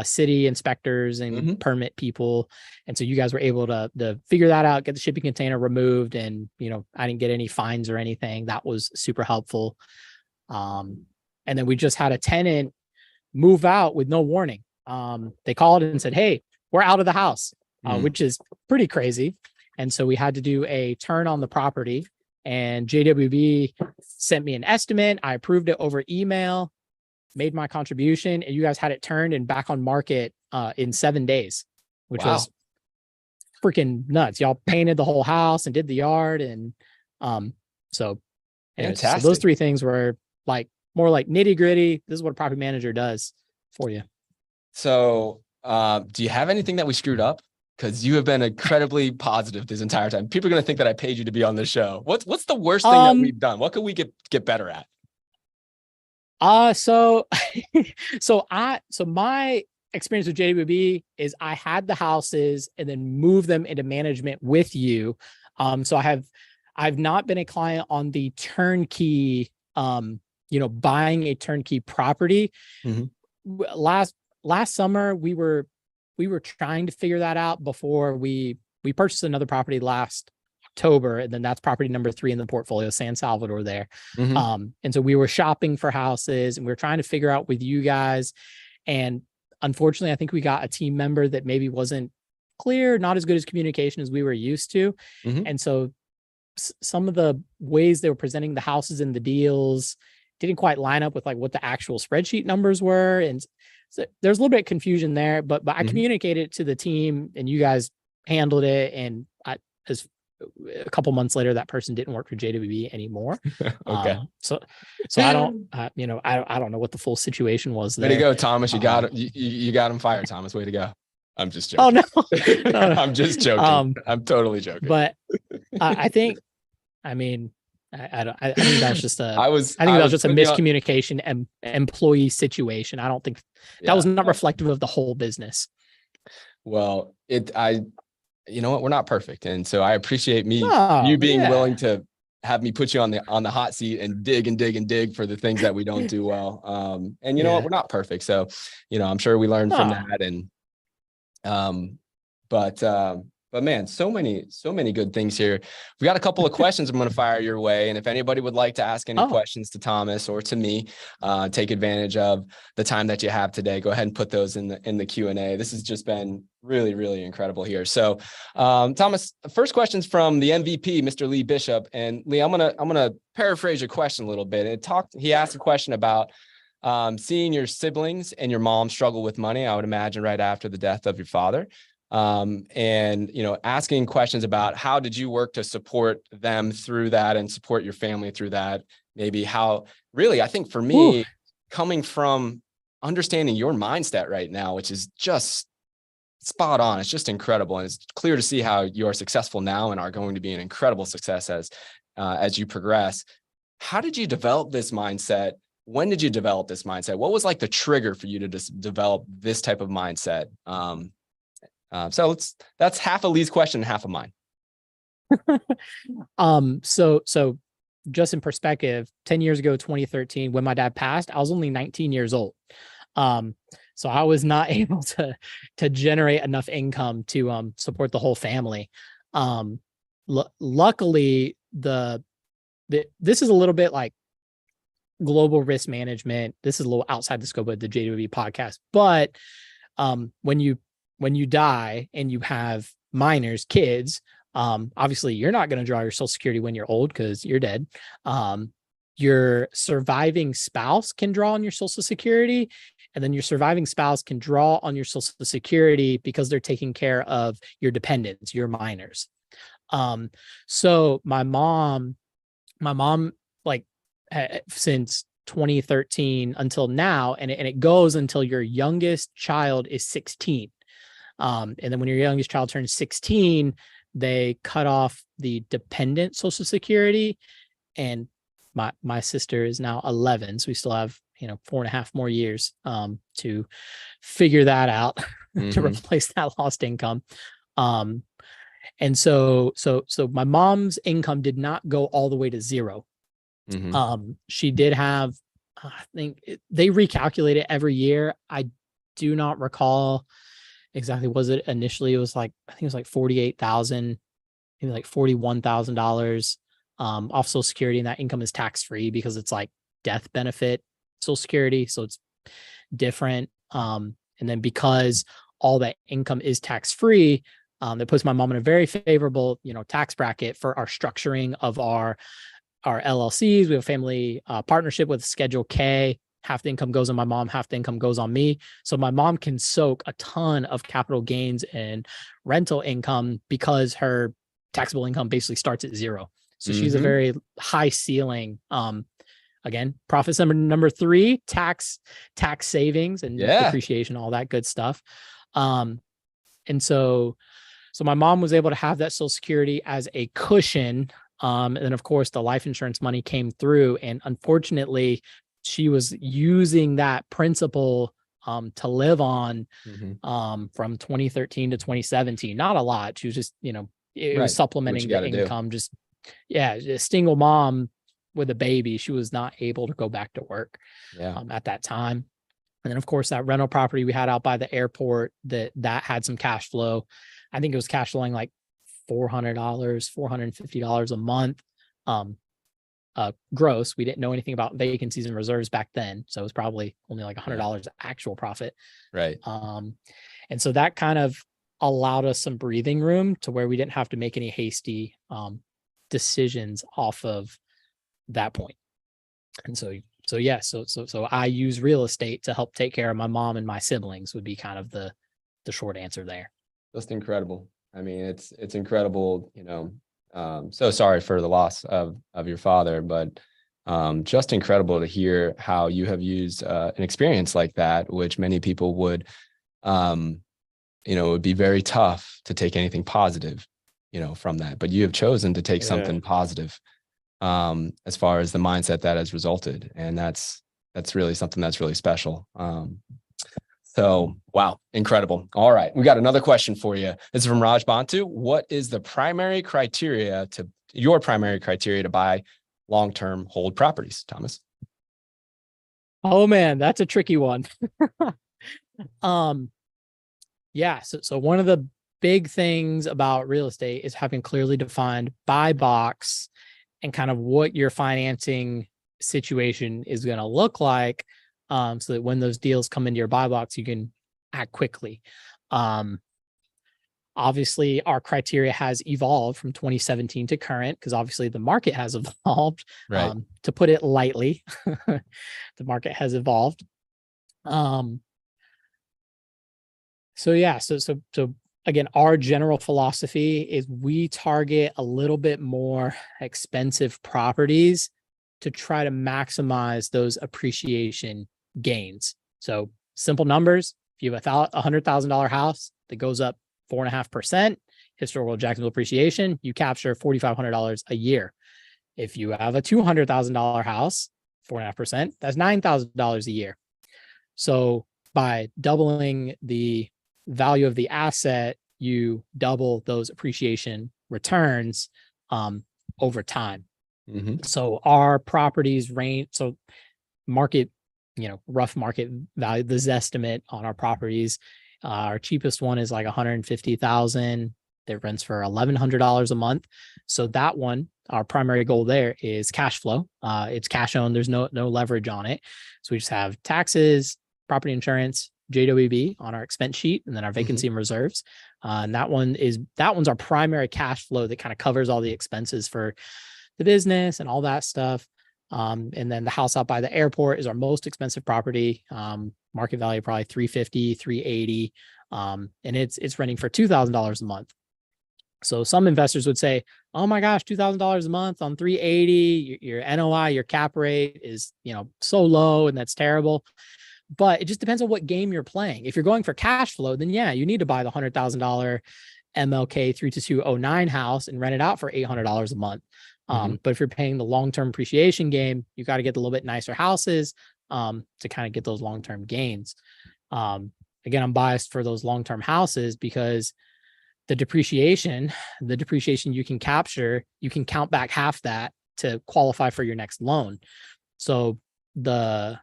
city inspectors and permit people. And so you guys were able to figure that out, get the shipping container removed. And, I didn't get any fines or anything. That was super helpful. And then we just had a tenant move out with no warning. They called and said, hey, we're out of the house. Which is pretty crazy. And so we had to do a turn on the property, and JWB sent me an estimate. I approved it over email, made my contribution, and you guys had it turned and back on market in 7 days, which was freaking nuts. Y'all painted the whole house and did the yard. And so those 3 things were like more like nitty gritty. This is what a property manager does for you. So do you have anything that we screwed up? Because you have been incredibly positive this entire time. People are going to think that I paid you to be on the show. What's the worst thing that we've done? What could we get better at? So my experience with JWB is I had the houses and then moved them into management with you. So I've not been a client on the turnkey, buying a turnkey property. Last summer, we were trying to figure that out before we purchased another property last October. And then that's property number 3 in the portfolio, San Salvador there. And so we were shopping for houses and we were trying to figure out with you guys. And unfortunately, I think we got a team member that maybe wasn't clear, not as good as communication as we were used to. And so some of the ways they were presenting the houses and the deals didn't quite line up with like what the actual spreadsheet numbers were. And so there's a little bit of confusion there, but I communicated it to the team and you guys handled it. And as a couple months later, that person didn't work for JWB anymore. Okay. So I don't, I don't know what the full situation was there. Way to go, Thomas. You got you got him fired, Thomas. Way to go. I'm just joking. Oh no, I'm just joking. I'm totally joking. But I think, I mean, I think that was just a miscommunication and employee situation. I don't think that was not reflective of the whole business. Well, you know what? We're not perfect. And so I appreciate you being willing to have me put you on the hot seat and dig for the things that we don't do well. And you know what? We're not perfect. So, I'm sure we learned from that. And, but man, so many good things here. We got a couple of questions I'm going to fire your way. And if anybody would like to ask any questions to Thomas or to me, take advantage of the time that you have today, go ahead and put those in the Q&A. This has just been really, really incredible here. So, Thomas, the first question's from the MVP, Mr. Lee Bishop. And Lee, I'm going to paraphrase your question a little bit. He asked a question about seeing your siblings and your mom struggle with money, I would imagine right after the death of your father. And, asking questions about how did you work to support them through that and support your family through that? Maybe how really, I think for me, coming from understanding your mindset right now, which is just spot on. It's just incredible. And it's clear to see how you are successful now and are going to be an incredible success as you progress. How did you develop this mindset? When did you develop this mindset? What was like the trigger for you to just develop this type of mindset? So that's half of Lee's question, half of mine. So just in perspective, 10 years ago, 2013, when my dad passed, I was only 19 years old. So I was not able to generate enough income to support the whole family. Luckily, this is a little bit like global risk management. This is a little outside the scope of the JWB podcast, but when you die and you have minors, kids, obviously you're not going to draw your Social Security when you're old because you're dead. Your surviving spouse can draw on your Social Security, and then your surviving spouse can draw on your Social Security because they're taking care of your dependents, your minors. So my mom, like since 2013 until now, and it goes until your youngest child is 16. And then when your youngest child turns 16, they cut off the dependent Social Security. And my sister is now 11. So we still have, 4.5 more years to figure that out to replace that lost income. And so my mom's income did not go all the way to zero. She did have, I think they recalculate it every year. I do not recall exactly. Was it initially? It was like, I think it was like $48,000, maybe like $41,000 off Social Security, and that income is tax free because it's like death benefit Social Security, so it's different. And then because all that income is tax free, that puts my mom in a very favorable, tax bracket for our structuring of our LLCs. We have a family partnership with Schedule K. Half the income goes on my mom, half the income goes on me. So my mom can soak a ton of capital gains and rental income because her taxable income basically starts at zero. So she's a very high ceiling. Again, profits number 3, tax savings and depreciation, all that good stuff. And so my mom was able to have that Social Security as a cushion. And then of course the life insurance money came through, and unfortunately she was using that principal to live on from 2013 to 2017. Not a lot. She was just, it was supplementing the income. Just a single mom with a baby. She was not able to go back to work at that time. And then of course that rental property we had out by the airport that had some cash flow. I think it was cash flowing like $400, $450 a month. gross. We didn't know anything about vacancies and reserves back then. So it was probably only like $100 actual profit. Right. And so that kind of allowed us some breathing room to where we didn't have to make any hasty decisions off of that point. And so I use real estate to help take care of my mom and my siblings would be kind of the short answer there. Just incredible. I mean, it's incredible, so sorry for the loss of your father, but just incredible to hear how you have used an experience like that, which many people would, it would be very tough to take anything positive, from that, but you have chosen to take something positive, as far as the mindset that has resulted. And that's really something that's really special. So, wow, incredible. All right. We got another question for you. This is from Raj Bantu. What is your primary criteria to buy long-term hold properties, Thomas? Oh man, that's a tricky one. Yeah. So one of the big things about real estate is having clearly defined buy box and kind of what your financing situation is going to look like. So that when those deals come into your buy box, you can act quickly. Obviously, our criteria has evolved from 2017 to current because obviously the market has evolved. Right. To put it lightly, the market has evolved. So again, our general philosophy is we target a little bit more expensive properties to try to maximize those appreciation gains. So simple numbers, if you have a $100,000 house that goes up 4.5% historical Jacksonville appreciation, you capture $4,500 a year. If you have a $200,000 house, 4.5%, that's $9,000 a year. So by doubling the value of the asset, you double those appreciation returns over time. Mm-hmm. So our properties range, so market, rough market value, the Zestimate on our properties, our cheapest one is like 150,000. That rents for $1,100 a month. So that one, our primary goal there is cash flow. It's cash owned. There's no leverage on it. So we just have taxes, property insurance, JWB on our expense sheet, and then our vacancy and reserves. And that one's our primary cash flow that kind of covers all the expenses for the business and all that stuff. And then the house out by the airport is our most expensive property. Market value probably 350, 380. And it's renting for $2,000 a month. So some investors would say, oh my gosh, $2,000 a month on 380, your NOI, your cap rate is, so low, and that's terrible. But it just depends on what game you're playing. If you're going for cash flow, then yeah, you need to buy the $100,000 MLK 32209 house and rent it out for $800 a month. But if you're paying the long-term appreciation game, you got to get a little bit nicer houses to kind of get those long-term gains. Again, I'm biased for those long-term houses because the depreciation you can capture, you can count back half that to qualify for your next loan. So I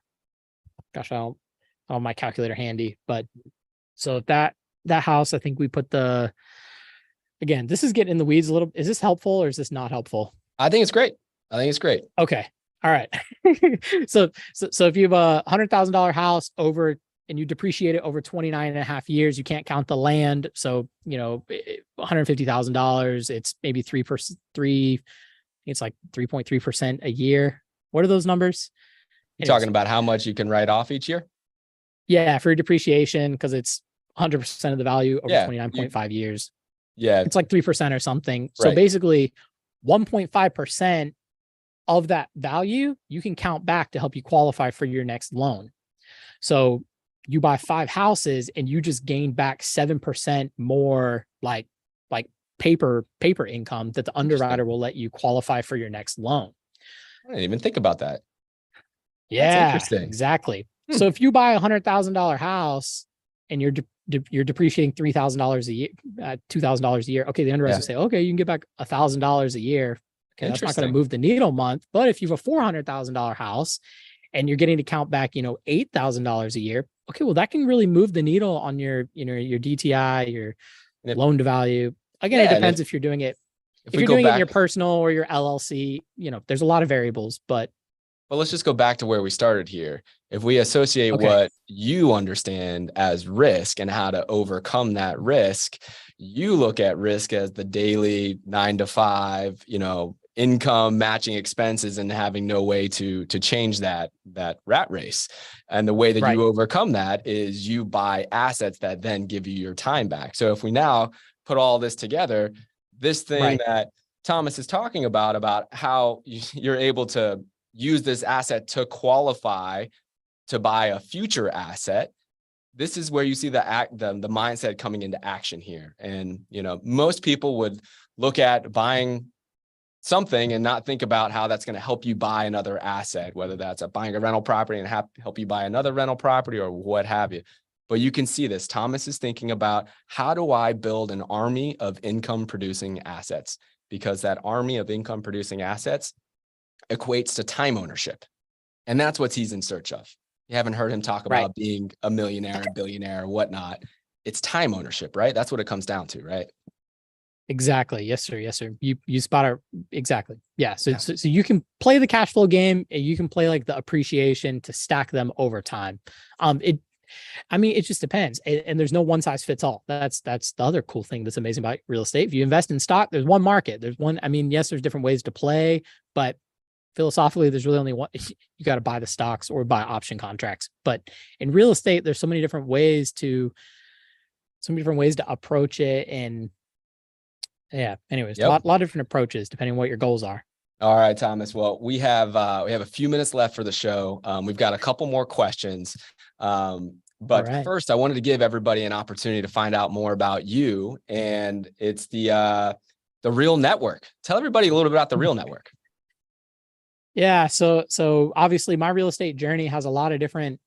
don't have my calculator handy, but so that house, I think we put again, this is getting in the weeds a little. Is this helpful or is this not helpful? I think it's great. Okay. All right. So if you have a $100,000 house and you depreciate it over 29.5 years, you can't count the land. So, $150,000, it's maybe 3%, it's like 3.3% a year. What are those numbers? You're talking about how much you can write off each year? Yeah, for depreciation, because it's 100% of the value over 29.5 years. Yeah. It's like 3% or something. Right. So basically 1.5% of that value, you can count back to help you qualify for your next loan. So you buy 5 houses and you just gain back 7% more like paper income that the underwriter will let you qualify for your next loan. I didn't even think about that. Yeah, exactly. So if you buy $100,000 house and you're depreciating $3,000 a year, $2,000 a year. Okay, the underwriter will say, okay, you can get back $1,000 a year. Okay, that's not going to move the needle month. But if you have a $400,000 house and you're getting to count back, $8,000 a year. Okay, well, that can really move the needle on your DTI, your loan to value. Again, it depends if you're doing it If you're doing it in your personal or your LLC, there's a lot of variables, but let's just go back to where we started here. If we associate what you understand as risk and how to overcome that risk, you look at risk as the daily 9 to 5, income matching expenses and having no way to change that rat race. And the way that you overcome that is you buy assets that then give you your time back. So if we now put all this together, this thing that Thomas is talking about how you're able to use this asset to qualify to buy a future asset. This is where you see the mindset coming into action here. And, most people would look at buying something and not think about how that's going to help you buy another asset, whether that's buying a rental property and help you buy another rental property or what have you. But you can see this. Thomas is thinking about, how do I build an army of income producing assets? Because that army of income producing assets equates to time ownership. And that's what he's in search of. You haven't heard him talk about being a millionaire, a billionaire, whatnot. It's time ownership, right? That's what it comes down to, right? Exactly. Yes, sir. Yes, sir. You spot it. Exactly. Yeah. So you can play the cash flow game, and you can play like the appreciation to stack them over time. It just depends. And there's no one size fits all. That's the other cool thing that's amazing about real estate. If you invest in stock, there's one market. Yes, there's different ways to play, but philosophically, there's really only one. You got to buy the stocks or buy option contracts. But in real estate, there's so many different ways to approach it. And anyways, a lot of different approaches depending on what your goals are. All right, Thomas. Well, we have a few minutes left for the show. We've got a couple more questions. But first, I wanted to give everybody an opportunity to find out more about you. And it's the Real Network. Tell everybody a little bit about the Real Network. Yeah. So obviously my real estate journey has a lot of different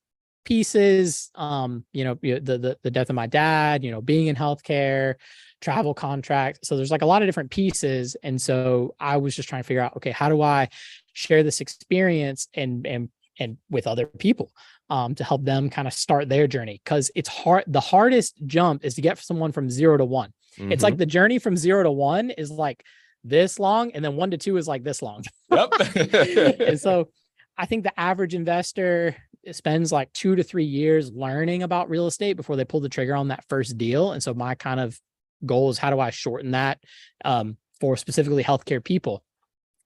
pieces. The death of my dad, being in healthcare, travel contract. So there's like a lot of different pieces. And so I was just trying to figure out, okay, how do I share this experience and with other people to help them kind of start their journey? Because it's hard. The hardest jump is to get someone from 0 to 1. Mm-hmm. It's like the journey from 0 to 1 is like this long, and then 1 to 2 is like this long. Yep. And so I think the average investor spends like 2 to 3 years learning about real estate before they pull the trigger on that first deal. And so my kind of goal is, how do I shorten that for specifically healthcare people?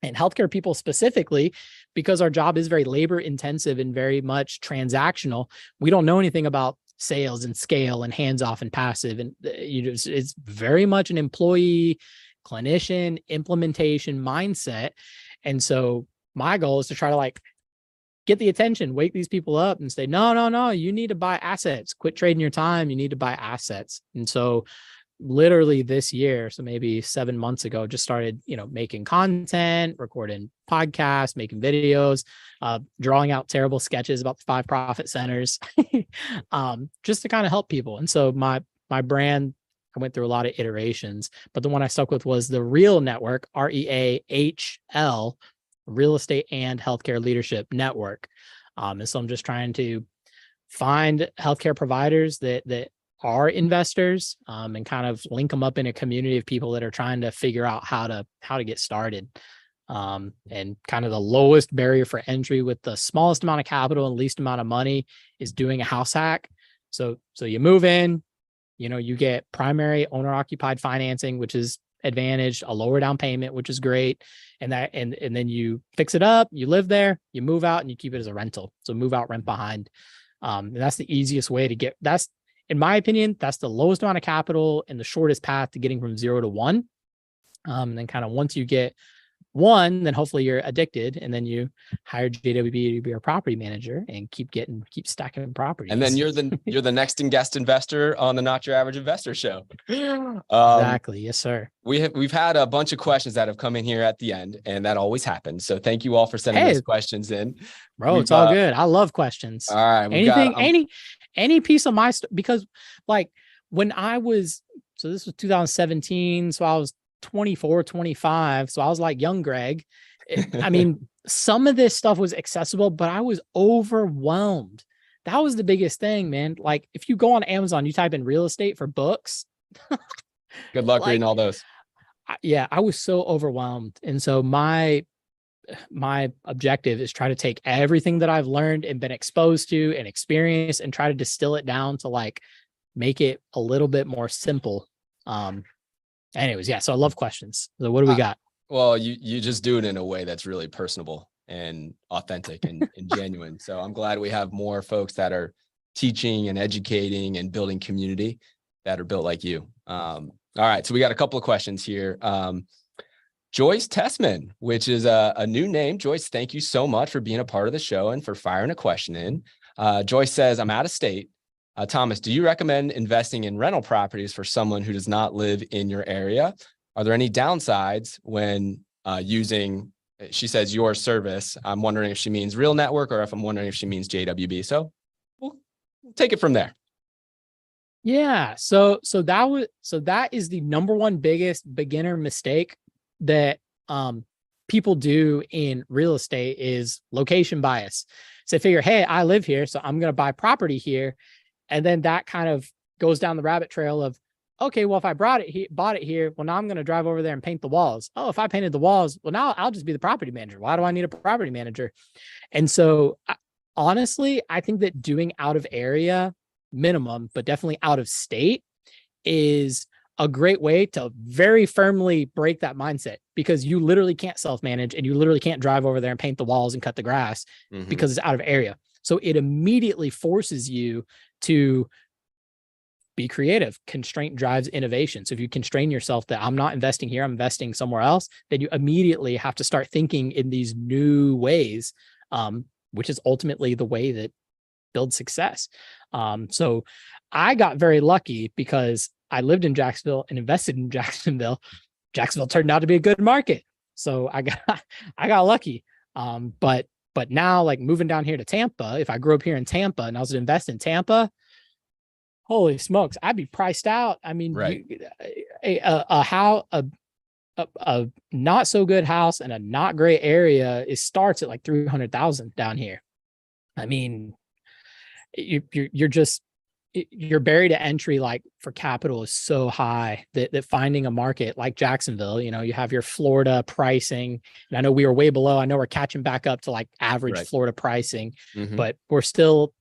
And healthcare people specifically, because our job is very labor intensive and very much transactional. We don't know anything about sales and scale and hands off and passive. And it's very much an employee, clinician, implementation mindset. And so my goal is to try to get the attention, wake these people up and say, no, you need to buy assets, quit trading your time. You need to buy assets. And so literally this year, so maybe 7 months ago, just started, making content, recording podcasts, making videos, drawing out terrible sketches about the 5 profit centers, just to kind of help people. And so my brand, I went through a lot of iterations, but the one I stuck with was the Real Network, REAHL, Real Estate and Healthcare Leadership Network. And so I'm just trying to find healthcare providers that are investors, and kind of link them up in a community of people that are trying to figure out how to get started. And kind of the lowest barrier for entry with the smallest amount of capital and least amount of money is doing a house hack. So you move in, you get primary owner occupied financing, which is advantaged, a lower down payment, which is great. And then you fix it up, you live there, you move out, and you keep it as a rental. So move out, rent behind. And that's the easiest way to get, in my opinion, that's the lowest amount of capital and the shortest path to getting from 0 to 1. And then kind of once you get 1, then hopefully you're addicted, and then you hire JWB to be your property manager and keep stacking properties. And then you're the next guest investor on the Not Your Average Investor show. Exactly. Yes, sir. We've had a bunch of questions that have come in here at the end, and that always happens. So thank you all for sending those questions in. Bro, it's all good. I love questions. All right. Any piece of my because when I was, so this was 2017, so I was 24, 25. So I was like young Greg. Some of this stuff was accessible, but I was overwhelmed. That was the biggest thing, man. If you go on Amazon, you type in real estate for books. Good luck reading all those. yeah, I was so overwhelmed. And so my objective is try to take everything that I've learned and been exposed to and experienced and try to distill it down to like make it a little bit more simple. Anyways, yeah. So I love questions. So what do we got? Well, you just do it in a way that's really personable and authentic and genuine. So I'm glad we have more folks that are teaching and educating and building community that are built like you. All right. So we got a couple of questions here. Joyce Tessman, which is a new name. Joyce, thank you so much for being a part of the show and for firing a question in. Joyce says, I'm out of state. Thomas, do you recommend investing in rental properties for someone who does not live in your area? Are there any downsides when using, she says, your service? I'm wondering if she means Real Network or if I'm wondering if she means JWB. So we'll take it from there. Yeah. So that is the number one biggest beginner mistake that people do in real estate is location bias. So they figure, hey, I live here, so I'm going to buy property here. And then that kind of goes down the rabbit trail of, okay, well, if I bought it here, well, now I'm going to drive over there and paint the walls. Oh, if I painted the walls, well, now I'll just be the property manager. Why do I need a property manager? And so honestly, I think that doing out of area minimum, but definitely out of state is a great way to very firmly break that mindset, because you literally can't self-manage and you literally can't drive over there and paint the walls and cut the grass because it's out of area. So it immediately forces you to be creative. Constraint drives innovation. So if you constrain yourself that I'm not investing here, I'm investing somewhere else, then you immediately have to start thinking in these new ways, which is ultimately the way that builds success. So I got very lucky because I lived in Jacksonville and invested in Jacksonville. Jacksonville turned out to be a good market. So I got lucky. But now, like moving down here to Tampa, if I grew up here in Tampa and I was to invest in Tampa, holy smokes, I'd be priced out. I mean, right. A not so good house in a not great area, it starts at like 300,000 down here. I mean, your barrier to entry, like for capital, is so high that finding a market like Jacksonville, you have your Florida pricing, and I know we were way below. I know we're catching back up to like average Florida pricing, but we're still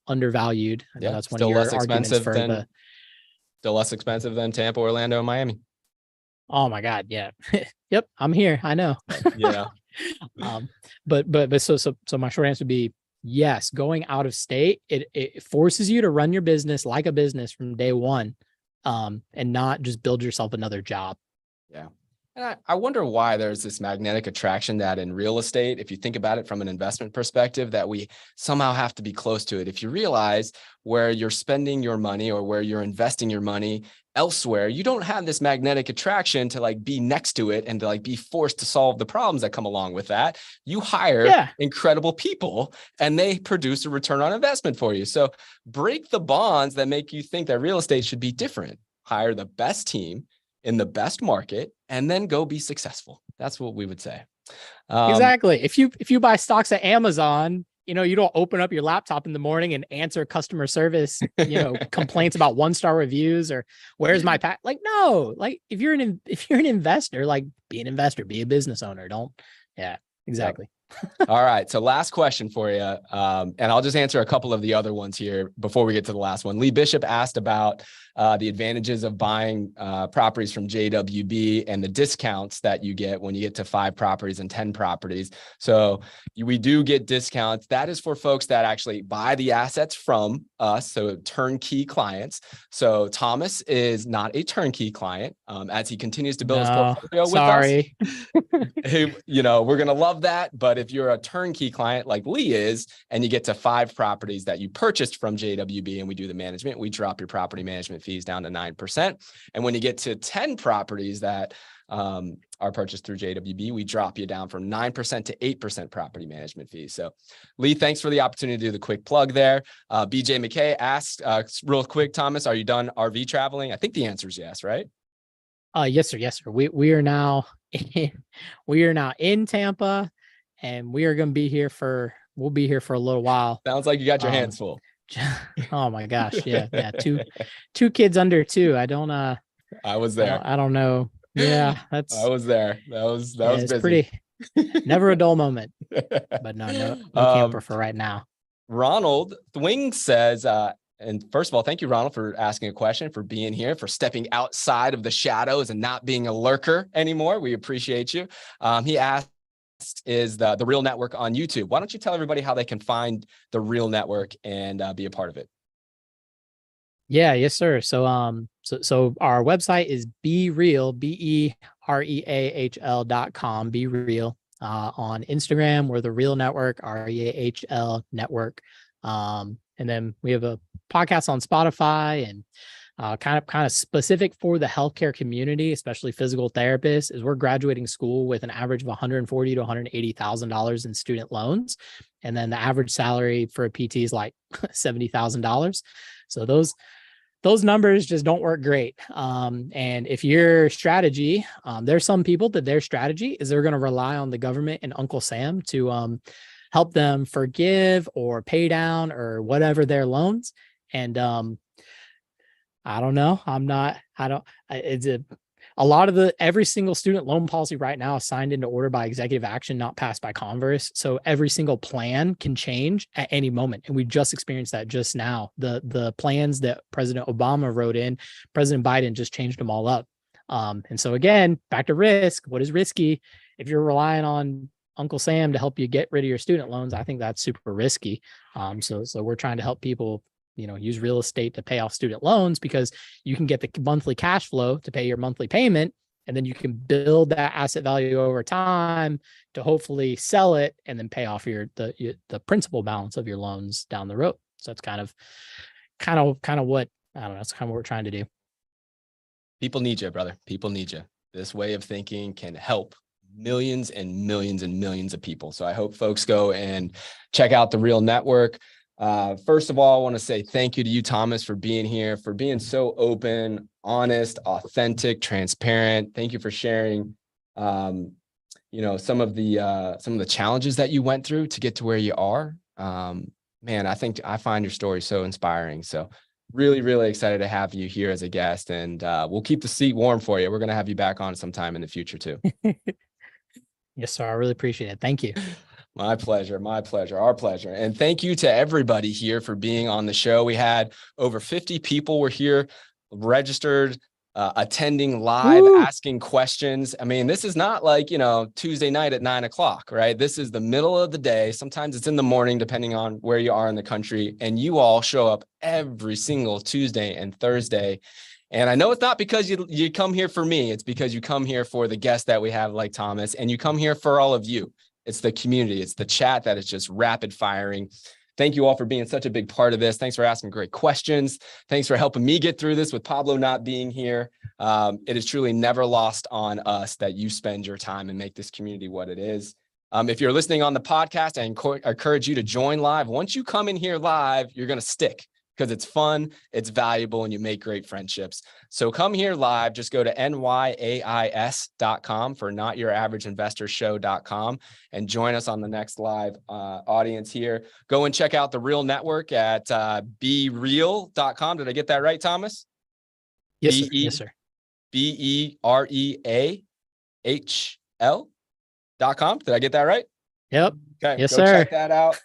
undervalued. I know that's one of your arguments for still less expensive than Tampa, Orlando, and Miami. Oh my God, yeah. Yep, I'm here. I know. Yeah. But so my short answer would be yes. Going out of state, it forces you to run your business like a business from day one, and not just build yourself another job. Yeah. And I wonder why there's this magnetic attraction that in real estate, if you think about it from an investment perspective, that we somehow have to be close to it. If you realize where you're spending your money or where you're investing your money elsewhere, you don't have this magnetic attraction to like be next to it and to like be forced to solve the problems that come along with that. You hire incredible people and they produce a return on investment for you. So break the bonds that make you think that real estate should be different. Hire the best team in the best market, and then go be successful. That's what we would say. Exactly. If you buy stocks at Amazon, you don't open up your laptop in the morning and answer customer service, complaints about 1-star reviews or where's my pack. Like, no, like if you're an investor, like be an investor, be a business owner. Don't. Yeah, exactly. Yep. All right. So last question for you. And I'll just answer a couple of the other ones here before we get to the last one. Lee Bishop asked about the advantages of buying properties from JWB and the discounts that you get when you get to 5 properties and 10 properties. So we do get discounts. That is for folks that actually buy the assets from us. So turnkey clients. So Thomas is not a turnkey client. As he continues to build his portfolio with us, we're going to love that. But if you're a turnkey client like Lee is, and you get to 5 properties that you purchased from JWB and we do the management, we drop your property management fees down to 9%. And when you get to 10 properties that are purchased through JWB, we drop you down from 9% to 8% property management fees. So Lee, thanks for the opportunity to do the quick plug there. BJ McKay asked real quick, Thomas, are you done RV traveling? I think the answer is yes, right? Yes, sir. Yes, sir. We are now in Tampa, and we are going to be here we'll be here for a little while. Sounds like you got your hands full. Oh my gosh. Yeah. Yeah. Two kids under 2. I was there. I don't know. Yeah, I was there. That was it's busy. pretty, never a dull moment, but no camper for right now. Ronald Thwing says, and first of all, thank you, Ronald, for asking a question, for being here, for stepping outside of the shadows and not being a lurker anymore. We appreciate you. He asked, is the Real Network on YouTube? Why don't you tell everybody how they can find the Real Network and be a part of it? Yeah, yes, sir. So so our website is BeReal.com, Be Real. On Instagram, we're the Real Network, REAHL Network. And then we have a podcast on Spotify, and kind of specific for the healthcare community, especially physical therapists, is we're graduating school with an average of $140,000 to $180,000 in student loans. And then the average salary for a PT is like $70,000. So those numbers just don't work great. And if your strategy, there's some people that their strategy is they're going to rely on the government and Uncle Sam to help them forgive or pay down or whatever their loans. And I don't know. It's a lot of every single student loan policy right now is signed into order by executive action, not passed by Congress. So every single plan can change at any moment. And we just experienced that just now. The plans that President Obama wrote in, President Biden just changed them all up. And so again, back to risk. What is risky? If you're relying on Uncle Sam to help you get rid of your student loans, I think that's super risky. So we're trying to help people, use real estate to pay off student loans, because you can get the monthly cash flow to pay your monthly payment. And then you can build that asset value over time to hopefully sell it and then pay off the principal balance of your loans down the road. So it's kind of what, I don't know, that's kind of what we're trying to do. People need you, brother. People need you. This way of thinking can help millions and millions and millions of people. So I hope folks go and check out the Real Network. First of all, I want to say thank you to you, Thomas, for being here, for being so open, honest, authentic, transparent. Thank you for sharing, some of the challenges that you went through to get to where you are. Man, I find your story so inspiring. So really, really excited to have you here as a guest, and we'll keep the seat warm for you. We're going to have you back on sometime in the future too. Yes, sir. I really appreciate it. Thank you. My pleasure. My pleasure. Our pleasure. And thank you to everybody here for being on the show. We had over 50 people were here, registered, attending live, asking questions. I mean, this is not like, Tuesday night at 9:00, right? This is the middle of the day. Sometimes it's in the morning, depending on where you are in the country. And you all show up every single Tuesday and Thursday. And I know it's not because you come here for me. It's because you come here for the guests that we have, like Thomas, and you come here for all of you. It's the community. It's the chat that is just rapid firing. Thank you all for being such a big part of this. Thanks for asking great questions. Thanks for helping me get through this with Pablo not being here. It is truly never lost on us that you spend your time and make this community what it is. If you're listening on the podcast, I encourage you to join live. Once you come in here live, you're going to stick, because it's fun, it's valuable, and you make great friendships. So come here live. Just go to nyais.com for notyouraverageinvestorshow.com and join us on the next live audience here. Go and check out the Real Network at bereal.com. Did I get that right, Thomas? Yes, sir. Yes, sir. BeReahl.com. Did I get that right? Yep. Okay. Yes, go sir. check that out.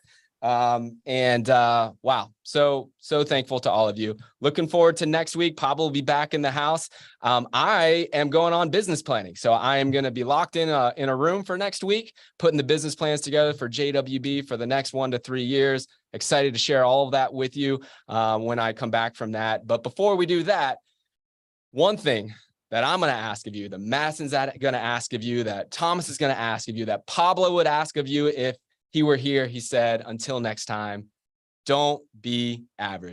Wow. So thankful to all of you. Looking forward to next week. Pablo will be back in the house. I am going on business planning. So I am going to be locked in a room for next week, putting the business plans together for JWB for the next 1 to 3 years. Excited to share all of that with you, when I come back from that. But before we do that, one thing that I'm going to ask of you, that Madison's going to ask of you, that Thomas is going to ask of you, that Pablo would ask of you if he were here, he said, until next time, don't be average.